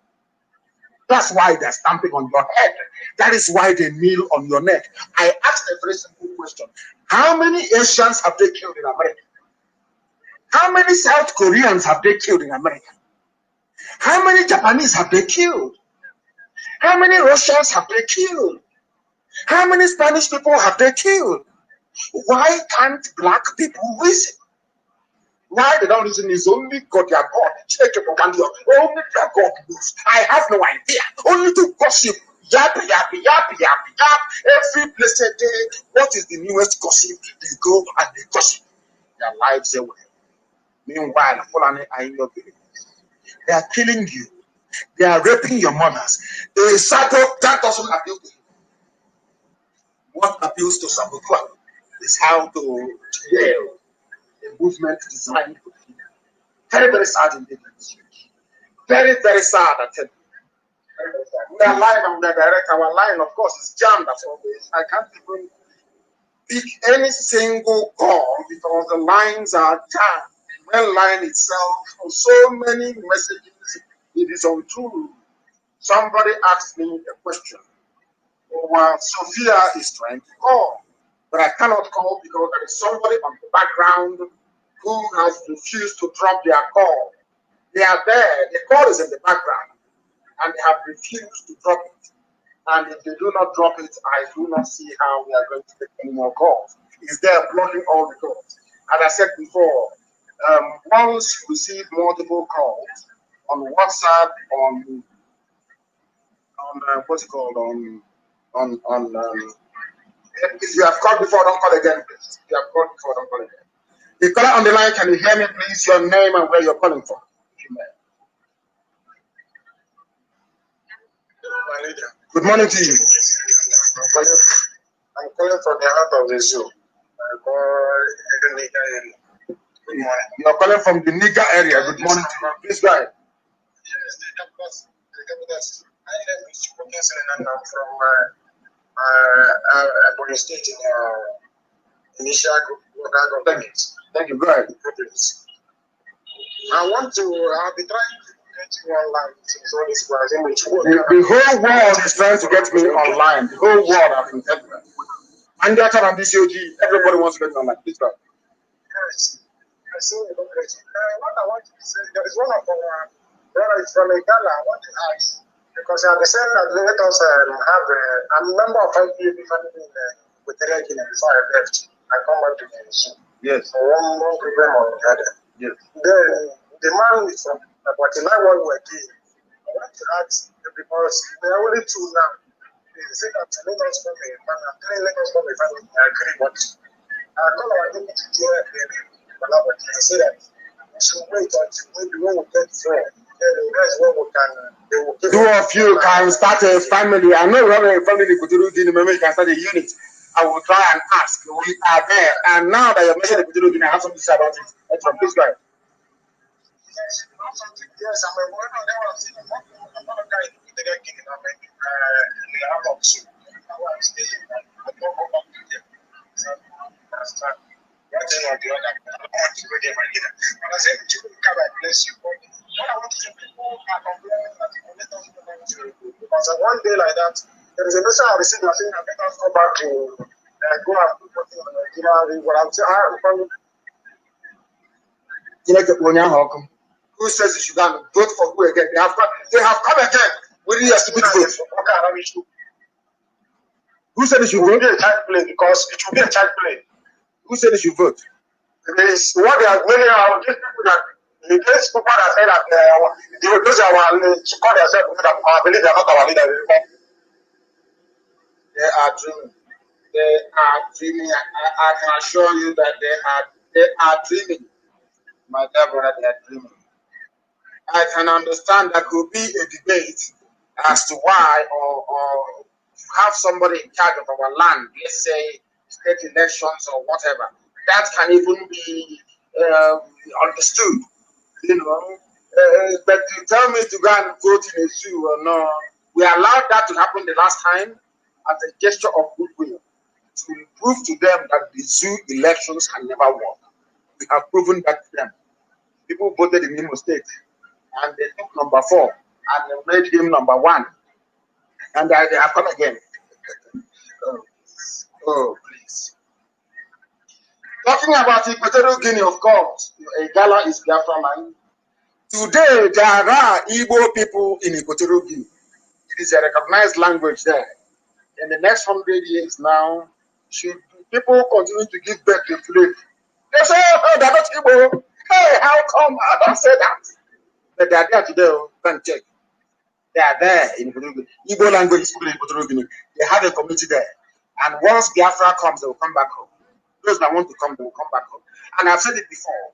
That's why they're stamping on your head. That is why they kneel on your neck. I asked a very simple question. How many Asians have they killed in America? How many South Koreans have they killed in America? How many Japanese have they killed? How many Russians have they killed? How many Spanish people have they killed? Why can't black people reason? Why they don't reason is only God, their God. Only their God knows. I have no idea. Only to gossip. Yap. Every blessed day, what is the newest gossip? They go and they gossip their lives away. Meanwhile, Fulani are in your village. They are killing you. They are raping your mothers. That doesn't appeal to you. What appeals to Sabukwa is how to jail a movement designed to kill. Very, very sad indeed. Very, very sad, I tell you. We are live on the direct. Our line, of course, is jammed as always. I can't even pick any single call because the lines are jammed. The main line itself, for so many messages, it is untrue. Somebody asked me a question. Well, Sophia is trying to call, but I cannot call because there is somebody on the background who has refused to drop their call. They are there, the call is in the background, and they have refused to drop it. And if they do not drop it, I do not see how we are going to take any more calls. It's there blocking all the calls. As I said before, once you receive multiple calls on WhatsApp, on what's it called, if you have called before, don't call again, please. If you have called before, don't call again. The caller on the line, can you hear me, please? Your name and where you're calling from, if you may. Good morning to you. I'm calling from the heart of the zoo. I call the Nika area. Good morning. You're calling from the Nika area. Good morning to you. Please go ahead. Yes, the capital. I am Bishopconcept and I'm from Ipob State in initial local government. Thank you. Go ahead. I want to. I'll be trying to get you online. The whole world is trying to get me online. The whole world has been telling me. And the other BCOG, everybody wants to get me online. Please go. Yes. I see it. What I want to say, there is one of our brothers from Ghana. I want to ask because they said that let us have. I'm a member of IPOB family with the Guinea before I left. I come back to the zoo. Yes. So one problem or the other. Yes. Then the man is from about the line what we're doing. I want to ask because there are only two now. They say that let us come a family. Let us come a family. I agree, but I call our deputy chair and say that we should wait until maybe when we get there. Then the rest when we can. Two of you can start a family. I know we have a family. Maybe you can start a unit. I will try and ask. We are there. And now that you're mentioning the Kuduru, I have something to say about it. That's from this guy. Yes, I'm a one of them. I'm not a guy with the guy getting on in the hour of two. I want to stay. I don't go back to them. So that's that. One thing or the other. I want to go there and get it. But I said, you can bless you. What I want to say, people are complaining that people let us go back to because one day like that, there is a message I received that saying, let us go back to go and put something on Nigeria. What I'm saying, who says you should go vote for who again? They have come again. We need a stupid vote. Who said they should vote? It will be a child play because it will be a child play. Who said they should vote? It is what they are many of these people that the people that say that those are our to call themselves that I believe they are not our leader. They are dreaming. They are dreaming. I can assure you that they are dreaming. My dear brother, they are dreaming. I can understand there could be a debate as to why or have somebody in charge of our land, let's say state elections or whatever. That can even be understood, you know. But to tell me to go and vote in a zoo or no, we allowed that to happen the last time as a gesture of goodwill to prove to them that the zoo elections can never work. We have proven that to them. People voted in Imo State and they took number 4 and they made him number 1. And they have come again. Oh, please. Talking about Equatorial Guinea, of course, a gala is Biafra land. Today, there are Igbo people in Equatorial Guinea. It is a recognized language there. In the next 100 years now, should people continue to give birth to slave? They say, oh, they're not Igbo. Hey, how come? I don't say that. But they are there today. Can check. They are there in Equatorial Guinea. Igbo language is spoken in Equatorial Guinea. They have a community there. And once Biafra comes, they will come back home. Those that want to come, they will come back home. And I've said it before.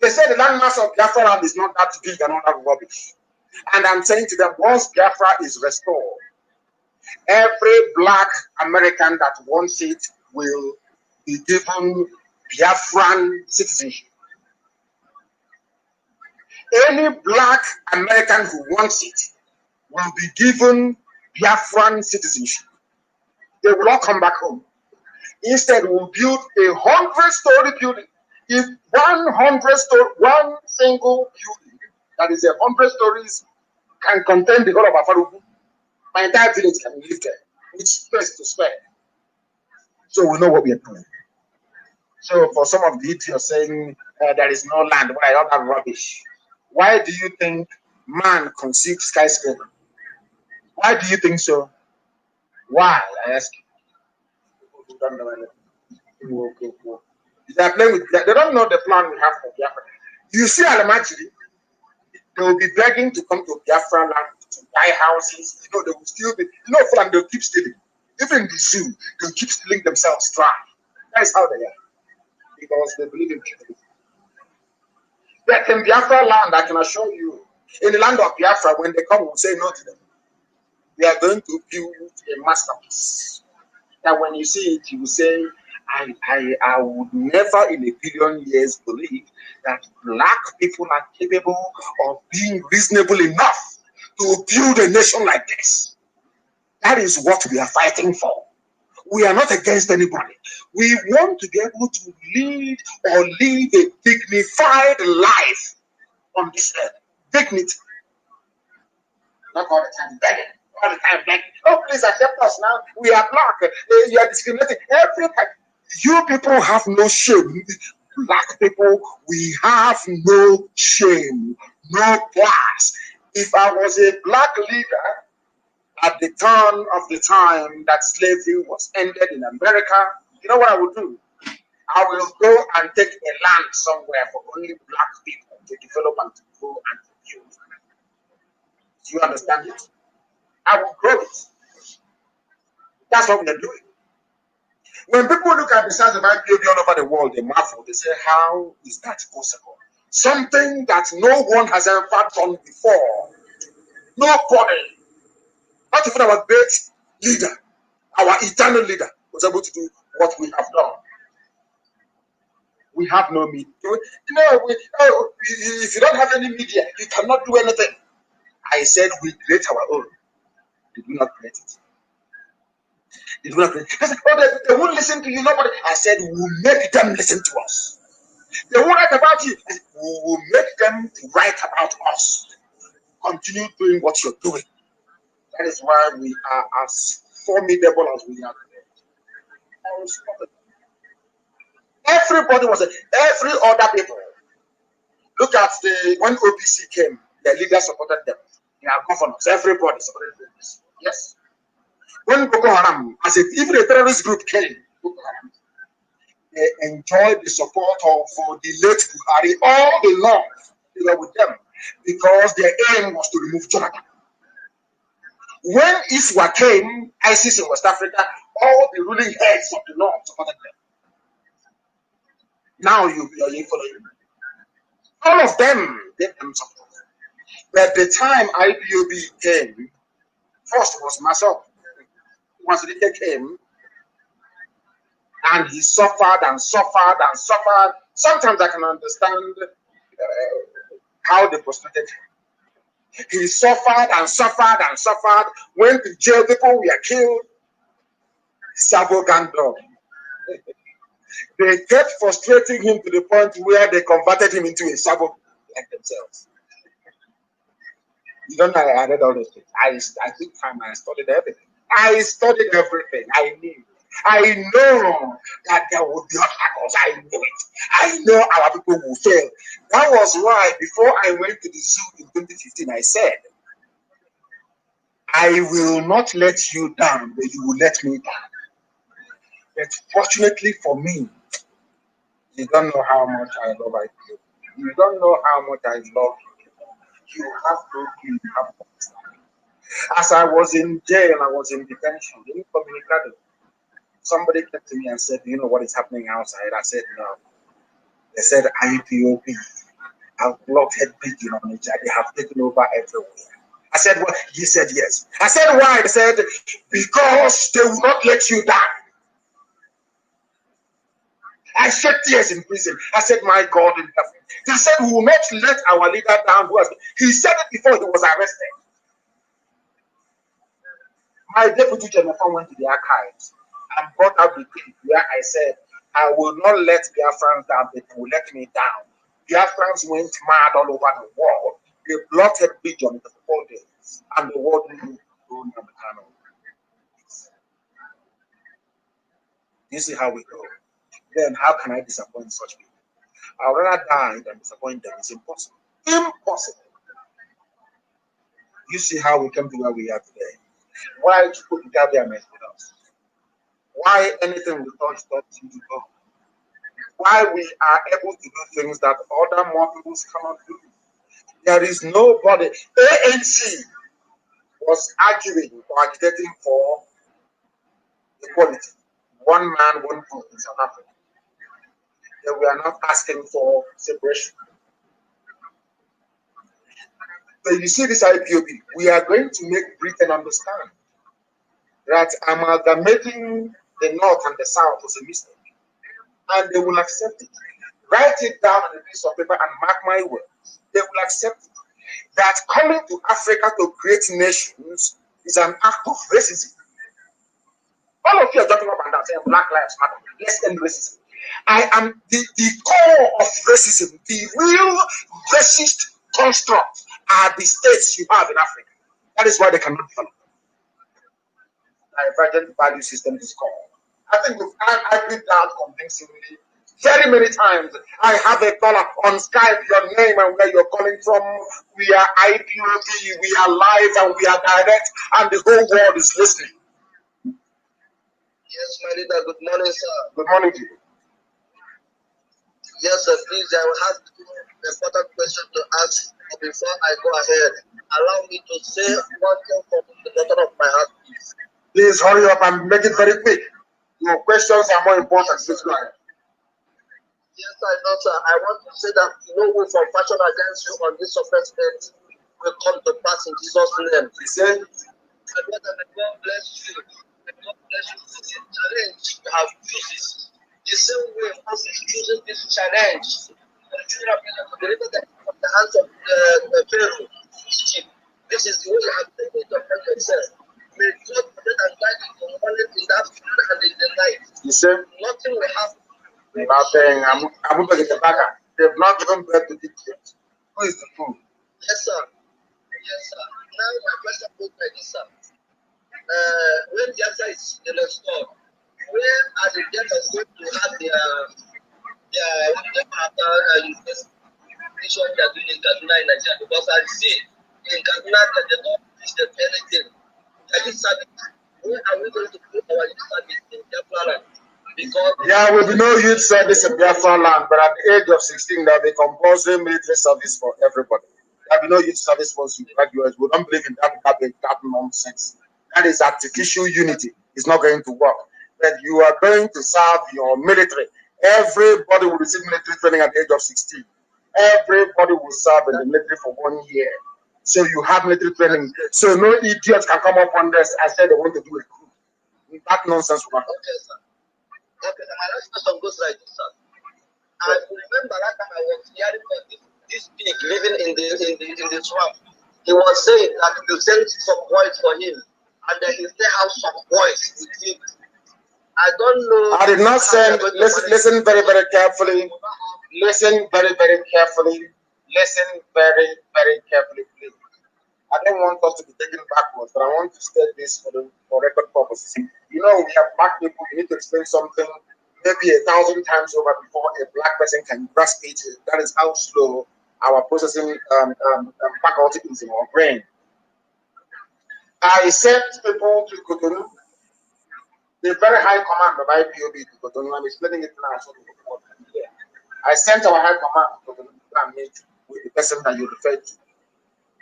They say the landmass of Biafra land is not that big and all that rubbish. And I'm saying to them, once Biafra is restored, every black American that wants it will be given Biafran citizenship. Any black American who wants it will be given Biafran citizenship. They will all come back home. Instead, we'll build a 100-story building. If 100-story, one single building that is 100 stories can contain the whole of Afaruku, my entire village can live there with space to spare. So we know what we are doing. So for some of the idiots saying there is no land, why all that rubbish? Why do you think man conceived skyscraper? Why do you think so? Why? I ask you. They are playing with. They don't know the plan we have for Biafra. You see Alamajiri, they will be begging to come to Biafra land to buy houses. You know, they will still be. You know, Fulham, they'll keep stealing. Even the zoo, they'll keep stealing themselves dry. That is how they are, because they believe in people. But in Biafra land, I can assure you, in the land of Biafra, when they come, we'll say no to them. We are going to build a masterpiece. That when you see it, you will say, I would never in a billion years believe that black people are capable of being reasonable enough to build a nation like this. That is what we are fighting for. We are not against anybody. We want to be able to lead or live a dignified life on this earth. Dignity. Not all the time begging. All the time begging. Oh, please accept us now. We are black. You are discriminating. Every time. You people have no shame. Black people, we have no shame, no class. If I was a black leader at the turn of the time that slavery was ended in America, you know what I would do? I will go and take a land somewhere for only black people to develop and to grow and to build. Do you understand it? I will grow it. That's what we are doing. When people look at the size of IPOB all over the world, they marvel. They say, how is that possible? Something that no one has ever done before. Nobody, not even our great leader, our eternal leader, was able to do what we have done. We have no media. You know, if you don't have any media, you cannot do anything. I said we create our own. Did we not create it? They won't listen to you, nobody. I said, we will make them listen to us. They won't write about you. We will make them write about us. Continue doing what you're doing. That is why we are as formidable as we are today. Everybody was every other people. Look at when OPC came, their leaders supported them. Their governors, everybody supported them. Yes. When Boko Haram, as if even a terrorist group came, Boko Haram, they enjoyed the support of the late Buhari all the long. They were with them because their aim was to remove Jonathan. When ISWA came, ISIS in West Africa, all the ruling heads of the north supported them. Now you are following. All of them gave them support. But the time IPOB came, first was myself. Once Rike came, and he suffered and suffered and suffered. Sometimes I can understand how they frustrated him. He suffered and suffered and suffered. Went to jail, people were killed. Sabo gang dog. They kept frustrating him to the point where they converted him into a Sabo like themselves. You don't know, I read all those things. I think time I studied everything. I studied everything. I knew. I know that there would be obstacles. I knew it. I know our people will fail. That was why before I went to the zoo in 2015, I said, I will not let you down, but you will let me down. But fortunately for me, you don't know how much I love you. You don't know how much I love you. You have to be happy. As I was in jail, I was in detention. Somebody came to me and said, "Do you know what is happening outside?" I said, "No." They said, IPOB have blocked head pigeon on each other. They have taken over everywhere. I said, "What?" He said, "Yes." I said, "Why?" They said, "Because they will not let you die." I shed tears in prison. I said, "My God in heaven." They said, "We will not let our leader down." He said it before he was arrested. My deputy general went to the archives and brought out the clip where I said, "I will not let Biafrans down, but they will let me down." Biafrans went mad all over the world. They blocked a pigeon for 4 days, and the world knew Nnamdi Kanu. You see how we go. Then how can I disappoint such people? I would rather die than disappoint them. It's impossible. Impossible. You see how we came to where we are today. Why people without their mess with us? Why anything we touch seems to go? Why we are able to do things that other more people cannot do? There is nobody. ANC was arguing or agitating for equality. One man, one vote in South Africa. They were not asking for separation. But you see this IPOB, we are going to make Britain understand that amalgamating the North and the South was a mistake. And they will accept it. Write it down on a piece of paper and mark my words. They will accept it. That coming to Africa to create nations is an act of racism. All of you are jumping up and down saying Black Lives Matter. Let's end racism. I am the core of racism. The real racist construct are the states you have in Africa. That is why they cannot develop. Divergent value system is called. I think we've argued that convincingly very many times. I have a caller on Skype, your name and where you're calling from. We are IPOB, we are live and we are direct, and the whole world is listening. Yes, my leader, good morning, sir. Good morning to you. Yes, sir, please, I will have an important question to ask before I go ahead. Allow me to say one thing from the bottom of my heart, please. Please hurry up and make it very quick. Your questions are more important. Please go ahead. Yes, I know, sir. I want to say that no way from fashion against you on this sufferment will come to pass in Jesus' name. He said, God bless you. God bless you. This challenge you have chooses. The same way Moses chooses this challenge. The children of Israel to deliver them from the hands of the Pharaoh. This is the way you have taken it upon yourself. May God protect and guide you from falling in that flood and in the night. He said, nothing will happen. Nothing. I'm going to get the back. They've not even bread to eat yet. Who is the fool? Yes, sir. Yes, sir. Now my question goes like this, sir. When the answer is restored, where are the debtors going to have their after investigation they are doing in Kaduna in Nigeria? Because I see in Kaduna that they don't teach them anything. Where are we going to put our youth service in Biafra land? Because there will be no youth service in Biafra land, but at the age of 16, there will be compulsory military service for everybody. There will be no youth service once you graduate. We don't believe in that nonsense. That is artificial unity. It's not going to work. But you are going to serve your military. Everybody will receive military training at the age of 16. Everybody will serve in the military for 1 year. So you have military training. So no idiots can come up on this and say they want to do a coup. That nonsense will happen. Okay, sir. Okay, my last question goes like this, sir. I remember that time I was hearing this pig living in the swamp. He was saying that you send some boys for him, and then he still have some boys with him. I don't know. I did not send. Listen very, very carefully. Listen very, very carefully. Listen very, very carefully, please. I don't want us to be taken backwards, but I want to state this for record purposes. You know, we have black people. You need to explain something maybe 1,000 times over before a black person can grasp it. That is how slow our processing faculty is in our brain. I sent people to Cotonou, the very high command of IPOB to Cotonou. I'm explaining it now so people can hear. I sent our high command to Cotonou to meet with the person that you referred to.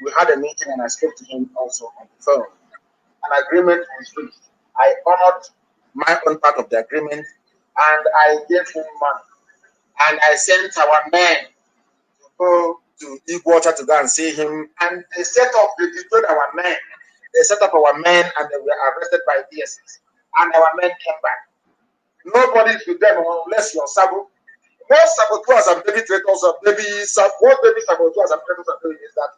We had a meeting and I spoke to him also on the phone. An agreement was reached. I honored my own part of the agreement and I gave him money. And I sent our men to go to Iguacha to go and see him. And they set up, they deployed our men. They set up our men and they were arrested by DSS. And our men came back. Nobody's with them unless you're Sabo. Most saboteurs and baby traitors what baby saboteurs and traitors are doing is that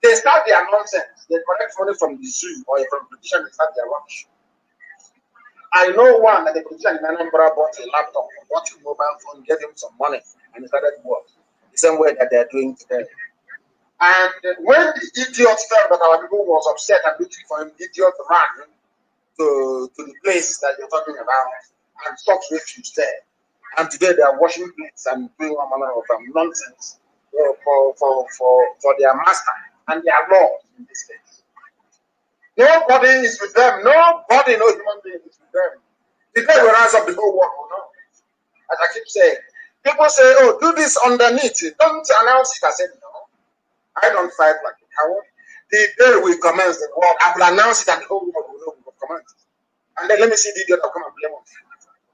they start their nonsense. They collect money from the zoo or from the politician and start their rubbish. I know one that the politician in Anambra bought a laptop, bought a mobile phone, gave him some money, and he started work. The same way that they are doing today. And when the idiot felt that our people was upset and looking for him, the idiot ran to the place that you're talking about and sought refuge there. And today they are washing plates and doing all manner of nonsense for their master and their lord in this case. Nobody is with them. Nobody, no human being is with them. The day we rise up, the whole world will know. As I keep saying, people say, oh, do this underneath. Don't announce it. I said, no. I don't fight like a coward. The day we commence the war, I will announce it and the whole world will know we will commence. And then let me see the idiot that come and blame us.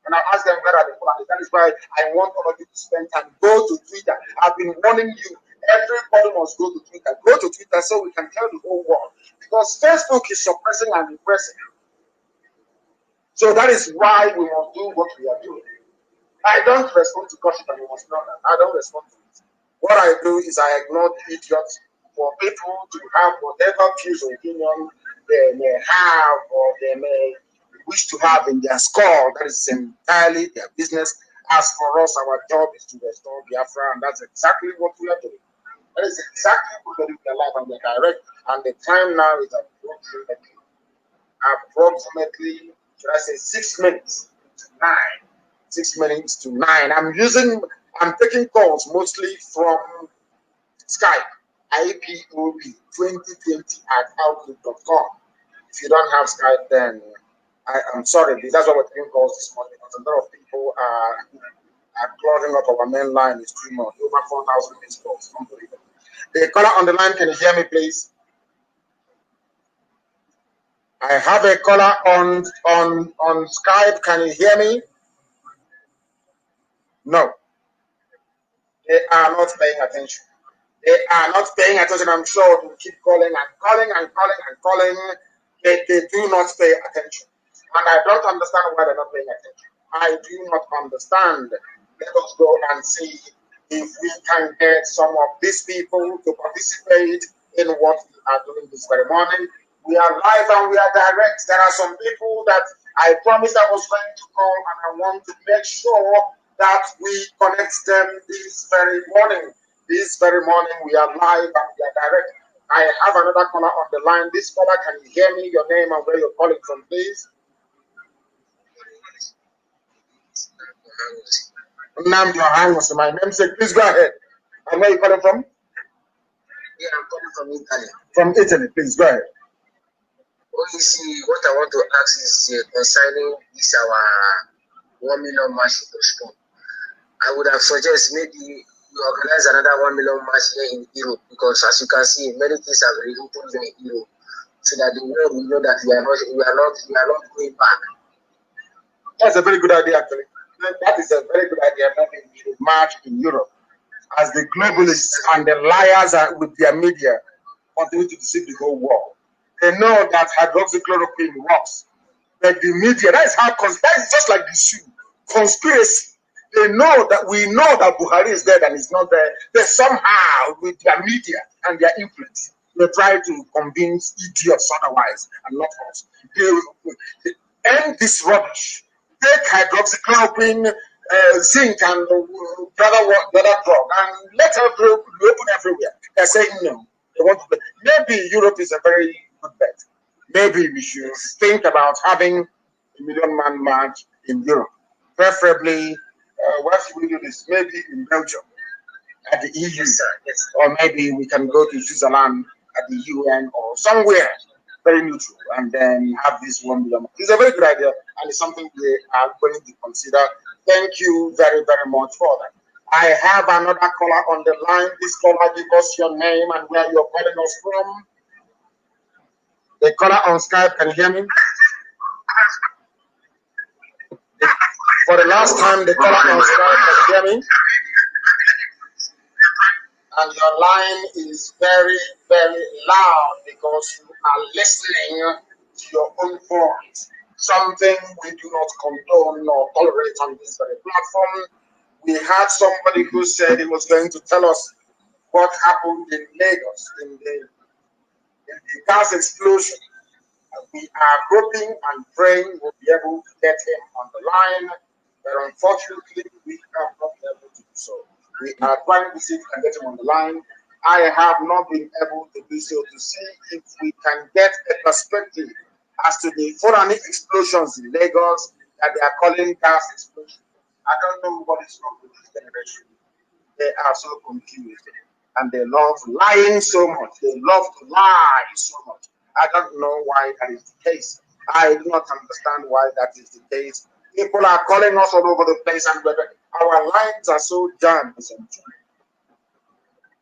And I ask them where are they from. That is why I want all of you to spend time. Go to Twitter. I've been warning you. Everybody must go to Twitter. Go to Twitter so we can tell the whole world. Because Facebook is suppressing and repressing. So that is why we must do what we are doing. I don't respond to gossip, and you must know that. I don't respond to it. What I do is I ignore the idiots for people to have whatever views or opinion they may have or they may wish to have in their skull. That is entirely their business. As for us, our job is to restore Biafra, and that's exactly what we are doing. That is exactly what we are doing in life, and we are direct. And the time now is approximately, should I say, 6 minutes to 9. 6 minutes to 9. I'm taking calls mostly from Skype, IPOB 2020@outlook.com. If you don't have Skype, then I'm sorry, that's what we're taking calls this morning, because a lot of people are clogging up our main line. Is too much. Over 4,000 missed calls. Unbelievable. The caller on the line, can you hear me, please? I have a caller on Skype. Can you hear me? No. They are not paying attention. They are not paying attention. I'm sure they keep calling and calling and calling and calling. They do not pay attention. And I don't understand why they're not paying attention. I do not understand. Let us go and see if we can get some of these people to participate in what we are doing this very morning. We are live and we are direct. There are some people that I promised I was going to call, and I want to make sure that we connect them this very morning. This very morning, we are live and we are direct. I have another caller on the line. This caller, can you hear me? Your name and where you're calling from, please? Nnamdi Kanu, my namesake. Please go ahead. And where are you calling from? Yeah, I'm calling from Italy. From Italy, please go ahead. Only see, what I want to ask is concerning this our 1 million march in Bishopconcept. I would have suggested maybe organize another 1 million march here in Europe, because as you can see, many things have reopened in Europe, so that the world will know that we are not going back. That's a very good idea, actually. That is a very good idea. Maybe we should march in Europe, as the globalists and the liars are with their media continue to deceive the whole world. They know that hydroxychloroquine works, but the media, that is just like the shoe conspiracy. They know that we know that Buhari is dead and is not there. They somehow, with their media and their influence, they try to convince idiots otherwise and not us. They end this rubbish. Take hydroxychloroquine, zinc, and the other drug, and let it open everywhere. They're saying no. They want to. Maybe Europe is a very good bet. Maybe we should think about having a 1 million man march in Europe, preferably. Where should we do this? Maybe in Belgium, at the EU, yes, or maybe we can go to Switzerland at the UN or somewhere very neutral, and then have this 1 million. It's a very good idea, and it's something we are going to consider. Thank you very, very much for that. I have another caller on the line. This caller, give us your name and where you're calling us from. The caller on Skype, can you hear me? For the last time, the caller on Skype, can you hear me? And your line is very, very loud because you are listening to your own voice. Something we do not condone nor tolerate on this very platform. We had somebody who said he was going to tell us what happened in Lagos in the gas explosion. We are hoping and praying we'll be able to get him on the line, but unfortunately we have not been able to do so. We are trying to see if we can get him on the line. I have not been able to do so to see if we can get a perspective as to the foreign explosions in Lagos that they are calling gas explosions. I don't know what is wrong with this generation. They are so confused and they love lying so much. They love to lie so much. I don't know why that is the case. I do not understand why that is the case. People are calling us all over the place, and our lines are so jammed.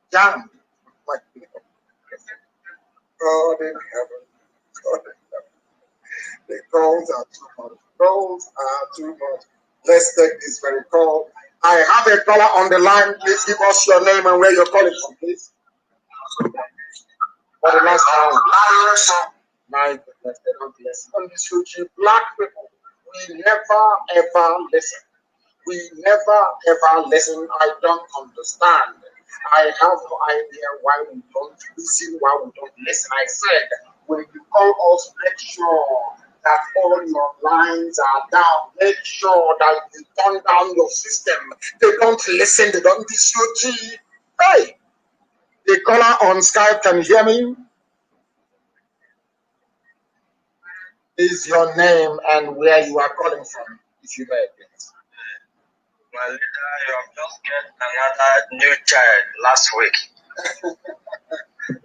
Jammed. My people. God in heaven. God in heaven. The calls are too much. Calls are too much. Let's take this very call. I have a caller on the line. Please give us your name and where you're calling from, please. For the last time. My goodness, they don't listen. On this YouTube, black people, we never ever listen. We never ever listen. I don't understand. I have no idea why we don't listen, why we don't listen. I said, when you call us, make sure that all your lines are down. Make sure that you turn down your system. They don't listen. They don't listen. Hey, the caller on Skype, can you hear me? Is your name and where you are calling from, if you may, please. My leader, you have just get another new child last week.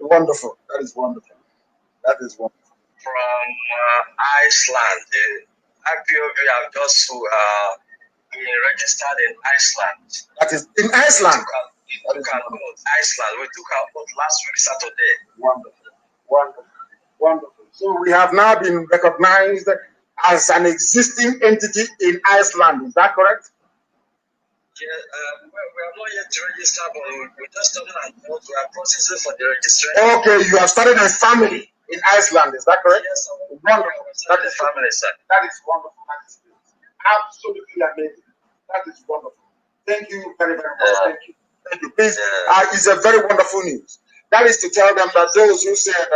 Wonderful. That is wonderful. That is wonderful. From Iceland. The IPOB have just been registered in Iceland. That is in Iceland. We took our vote last week, Saturday. Wonderful. Wonderful. Wonderful. So we have now been recognized as an existing entity in Iceland. Is that correct? Yeah, we are not yet registered, but we just started and we are processing for the registration. Okay, you have started a family in Iceland. Is that correct? Yes, sir. Wonderful. That is family, sir. That is wonderful. That is absolutely amazing. That is wonderful. Thank you very, very much. Thank you. Thank you. Please, it's a very wonderful news. That is to tell them that those who said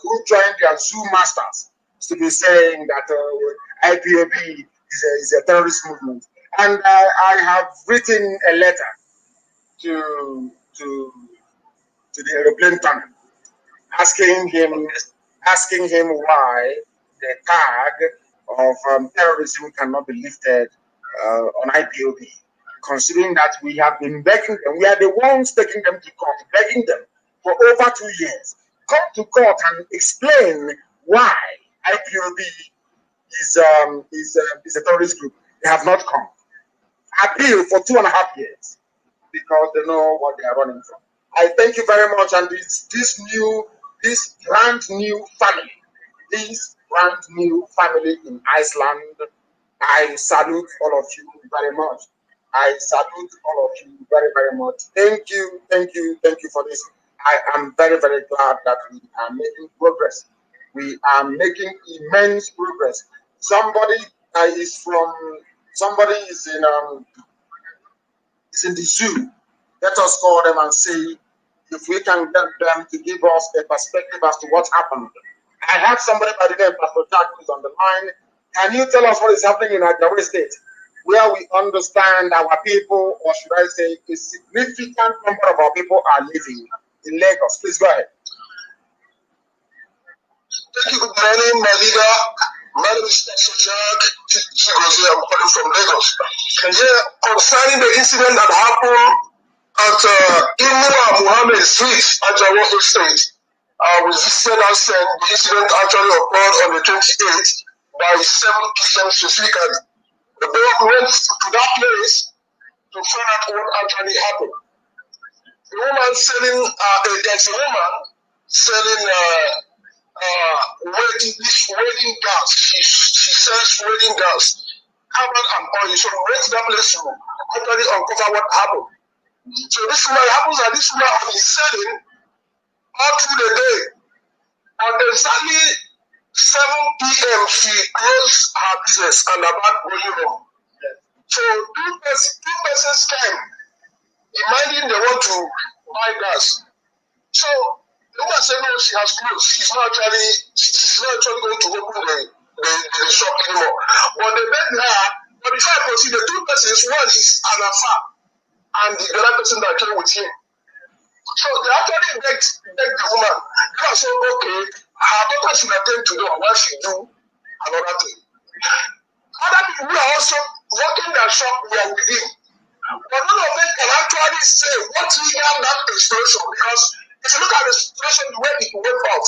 who joined their Zoom masters to be saying that IPOB is a terrorist movement. And I have written a letter to the aeroplane tunnel asking him why the tag of terrorism cannot be lifted on IPOB, considering that we have been begging them. We are the ones taking them to court, begging them for over 2 years. Come to court and explain why IPOB is a terrorist group. They have not come. Appeal for 2.5 years. because they know what they are running from. I thank you very much, and this brand new family in Iceland, I salute all of you very much. I salute all of you very, very much. Thank you for this. I am very, very glad that we are making progress. We are making immense progress. Somebody is in the zoo. Let us call them and see if we can get them to give us a perspective as to what happened. I have somebody by the name of Pastor Jack who's on the line. Can you tell us what is happening in Ajawa State, where we understand our people, or should I say, a significant number of our people are living in Lagos? Please go ahead. Thank you. Good morning, my leader. My name is Pastor Jack. I'm calling from Lagos. And here, concerning the incident that happened at Imua Muhammad Street, Ajawa State, we visited us, and the incident actually occurred on the 28th by 7 p.m. specifically. The boy went to that place to find out what actually happened. The woman selling, there's a woman selling wedding gas. She sells wedding gas, carbon and oil. So we went to that place to actually uncover what happened. So this woman happens that this woman has been selling all through the day. And exactly 7 p.m. she closed her business and about going home. So two persons came, demanding they want to buy gas. So the woman said no, she has closed. She's not actually going to open the shop anymore. But they begged her. But before I proceed, the two persons, one is an Afa, and the other person that came with him. So they actually begged the woman. They were saying, okay, her daughter should attend to them while she do another thing. Other people who are also working their shop were with him. But none of them can actually say what triggered that explosion, because if you look at the situation, the way it went off,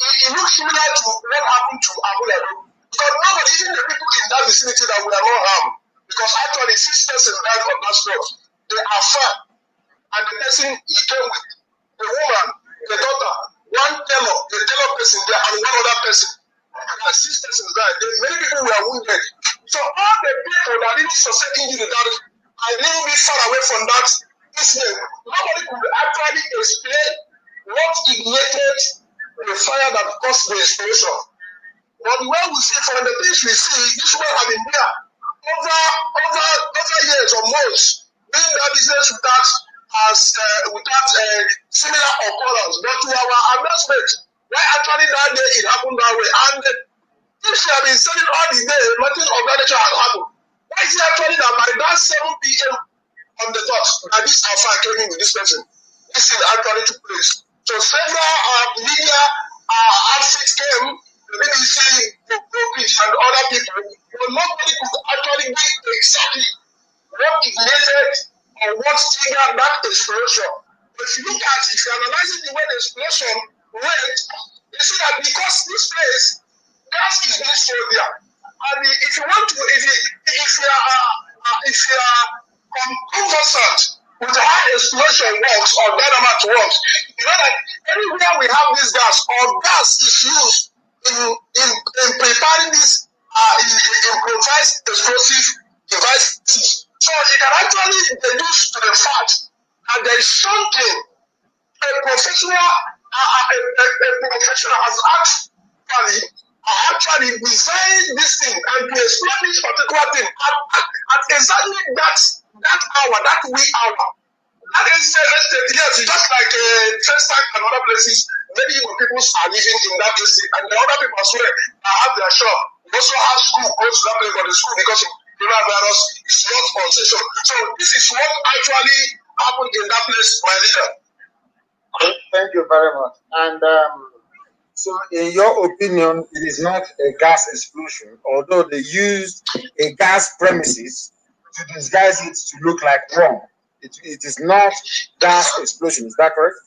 it looks similar to what happened to Abu Dhabi. Because nobody, even the people in that vicinity that were not harmed, because actually 6 persons died from that spot. They are fine. And the person he came with, the woman, the daughter, one tailor, the tailor person there, and one other person. And 6 persons died. Many people were wounded. So all the people that didn't suspecting you that are living bit far away from that incident, nobody could actually explain what ignited the fire that caused the explosion. But the way we see from the things we see, this one have been there over years or months, doing that business without similar occurrence. But to our announcement, why actually that day it happened that way? And if she had been selling all the day, nothing of that nature had happened. Why is it actually that by that 7 p.m. on the dot, that this affair came in with this person? This thing actually took place. So several media outfits came, the BBC, the Brooklyn, and other people, but nobody could actually give exactly what ignited or what triggered that explosion. But if you look at it, if you're analyzing the way the explosion went, you see that because this place, gas is being sold there. And if you want to, if you are conversant with how explosion works or dynamite works, you know that everywhere we have this gas, or gas is used in preparing this improvised explosive devices. So it can actually deduce to the fact that there is something a professional has actually designed this thing and to explain this particular thing at exactly that hour, that wee hour. That is yes, just like Testac and other places, many people are living in that district, and the other people as well have their shop. We also have school, go to that place for the school because coronavirus is not on session. So this is what actually happened in that place, my leader. Thank you very much. And so in your opinion, it is not a gas explosion, although they used a gas premises to disguise it to look like bomb. It is not gas explosion, is that correct?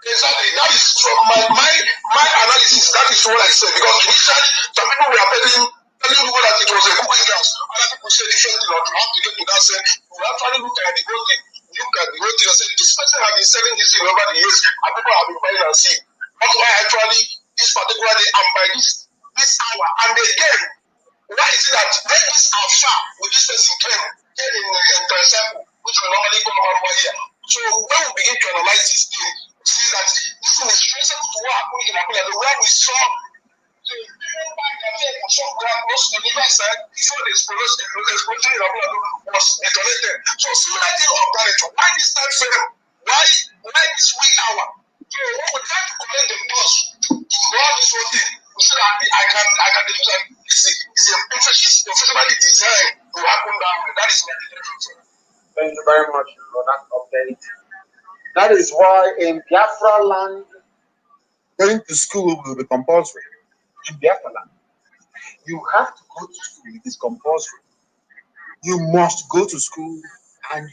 Exactly. That is from my analysis. That is what I said. Because initially, some people were telling people that it was a cooking gas. Other people say different thing or to have to get to that same, you actually look at the whole thing. Look at the whole thing and say, this person has been selling this thing over the years, and people have been buying and seeing. That's why actually this particular day and by this hour, and again, why is it that when this alpha with this person came in for example, which will normally come over here. So when we begin to analyze this thing, we see that this thing is traceable to what happened in Abuja, the way we saw the most universal before the explosion in Abuja was detonated. So similar thing of that. Why this time frame? Why this week hour? So when we try to connect the dots in all this whole thing, we see that I can believe that it's a professionally designed to happen that way. That is my definition. Thank you very much for that update. That is why in Biafra land, going to school will be compulsory. In Biafra land, you have to go to school. It is compulsory. You must go to school, and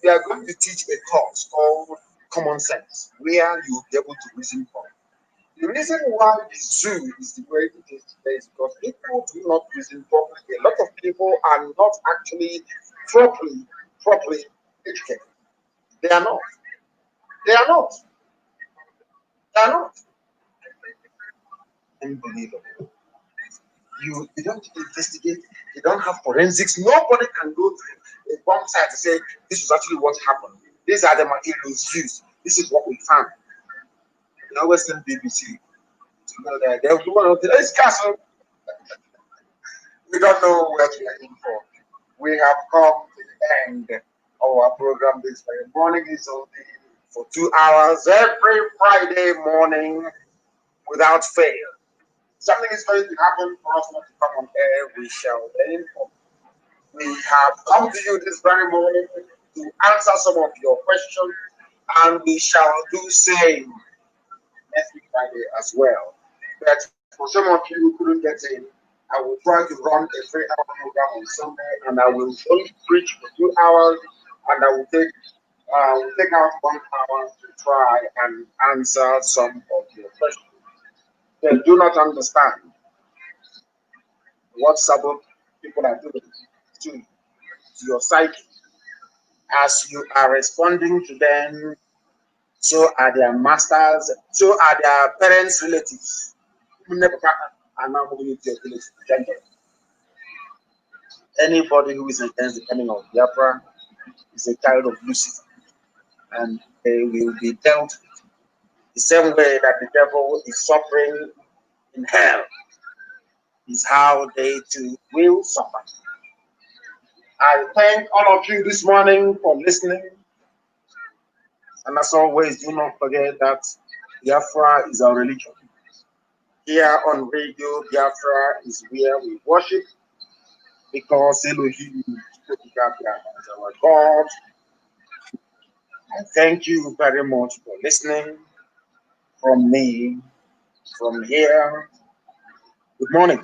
we are going to teach a course called common sense, where you will be able to reason for. The reason why the zoo is the way it is today is because people do not reason properly. A lot of people are not actually properly educated. They are not. They are not. They are not. Unbelievable. You don't investigate. You don't have forensics. Nobody can go to a bomb site to say this is actually what happened. These are the materials used. This is what we found. You always send BBC. You know that they'll do one of the castle. We don't know where we are in for. We have come to the end of our program this very morning. Is only for 2 hours every Friday morning without fail. Something is going to happen for us not to come on air. We shall then. We have come to you this very morning to answer some of your questions, and we shall do same next week Friday as well. But for some of you who couldn't get in, I will try to run a 3-hour program on Sunday, and I will only preach for 2 hours, and I will take out 1 hour to try and answer some of your questions. They do not understand what sabbath people are doing to your psyche. As you are responding to them, so are their masters, so are their parents' relatives. Anybody who is against the coming of Biafra is a child of Lucifer, and they will be dealt the same way that the devil is suffering in hell, is how they too will suffer. I thank all of you this morning for listening. And as always, do not forget that Biafra is our religion. Here on radio, Biafra is where we worship, because Elohim is our God. I thank you very much for listening from me, from here. Good morning.